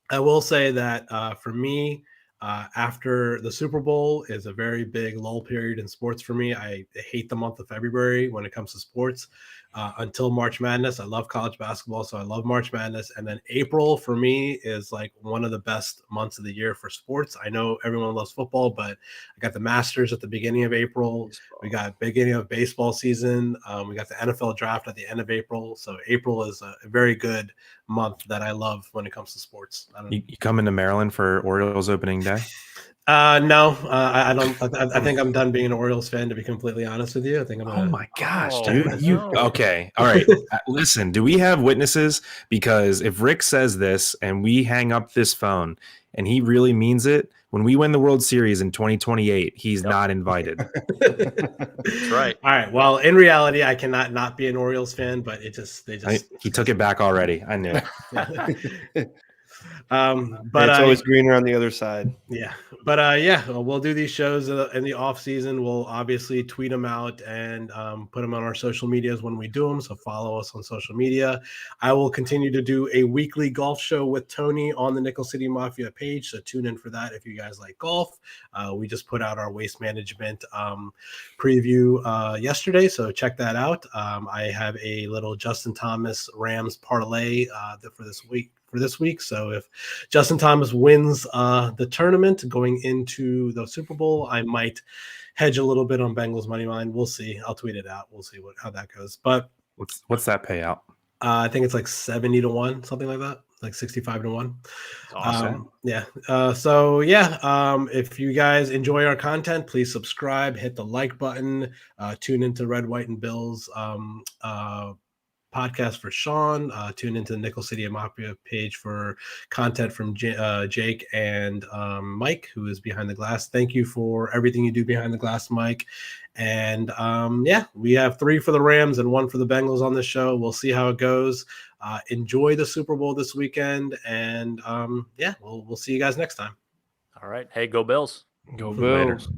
I will say that for me, after the Super Bowl is a very big lull period in sports for me. I hate the month of February when it comes to sports until March Madness. I love college basketball, so I love March Madness. And then April for me is like one of the best months of the year for sports. I know everyone loves football, but I got the Masters at the beginning of April. We got beginning of baseball season. We got the NFL draft at the end of April. So April is a very good month that I love when it comes to sports. You come into Maryland for Orioles opening day? No, I don't. I think I'm done being an Orioles fan, to be completely honest with you. I think I'm. Oh my gosh, dude! Okay? All right. Listen, do we have witnesses? Because if Rick says this and we hang up this phone and he really means it, when we win the World Series in 2028, he's not invited. That's right. All right. Well, in reality, I cannot not be an Orioles fan, but he took it back already. I knew it. But it's always greener on the other side. Yeah, but we'll do these shows in the off season. We'll obviously tweet them out and put them on our social medias when we do them. So follow us on social media. I will continue to do a weekly golf show with Tony on the Nickel City Mafia page. So tune in for that if you guys like golf. We just put out our waste management preview yesterday, so check that out. I have a little Justin Thomas Rams parlay for this week. So if Justin Thomas wins the tournament going into the Super Bowl, I might hedge a little bit on Bengals money line. We'll see. I'll tweet it out. We'll see how that goes. But what's that payout? I think it's like 70-1, something like that, like 65-1. Awesome. If you guys enjoy our content, please subscribe, hit the like button, tune into Red, White, and Bills podcast for Shawn. Tune into the Nickel City Mafia page for content from Jake and Mike, who is behind the glass. Thank you for everything you do behind the glass, Mike. And we have 3 for the Rams and 1 for the Bengals on this show. We'll see how it goes. Enjoy the Super Bowl this weekend, and we'll see you guys next time. All right. Hey, go Bills. Go Later. Bills.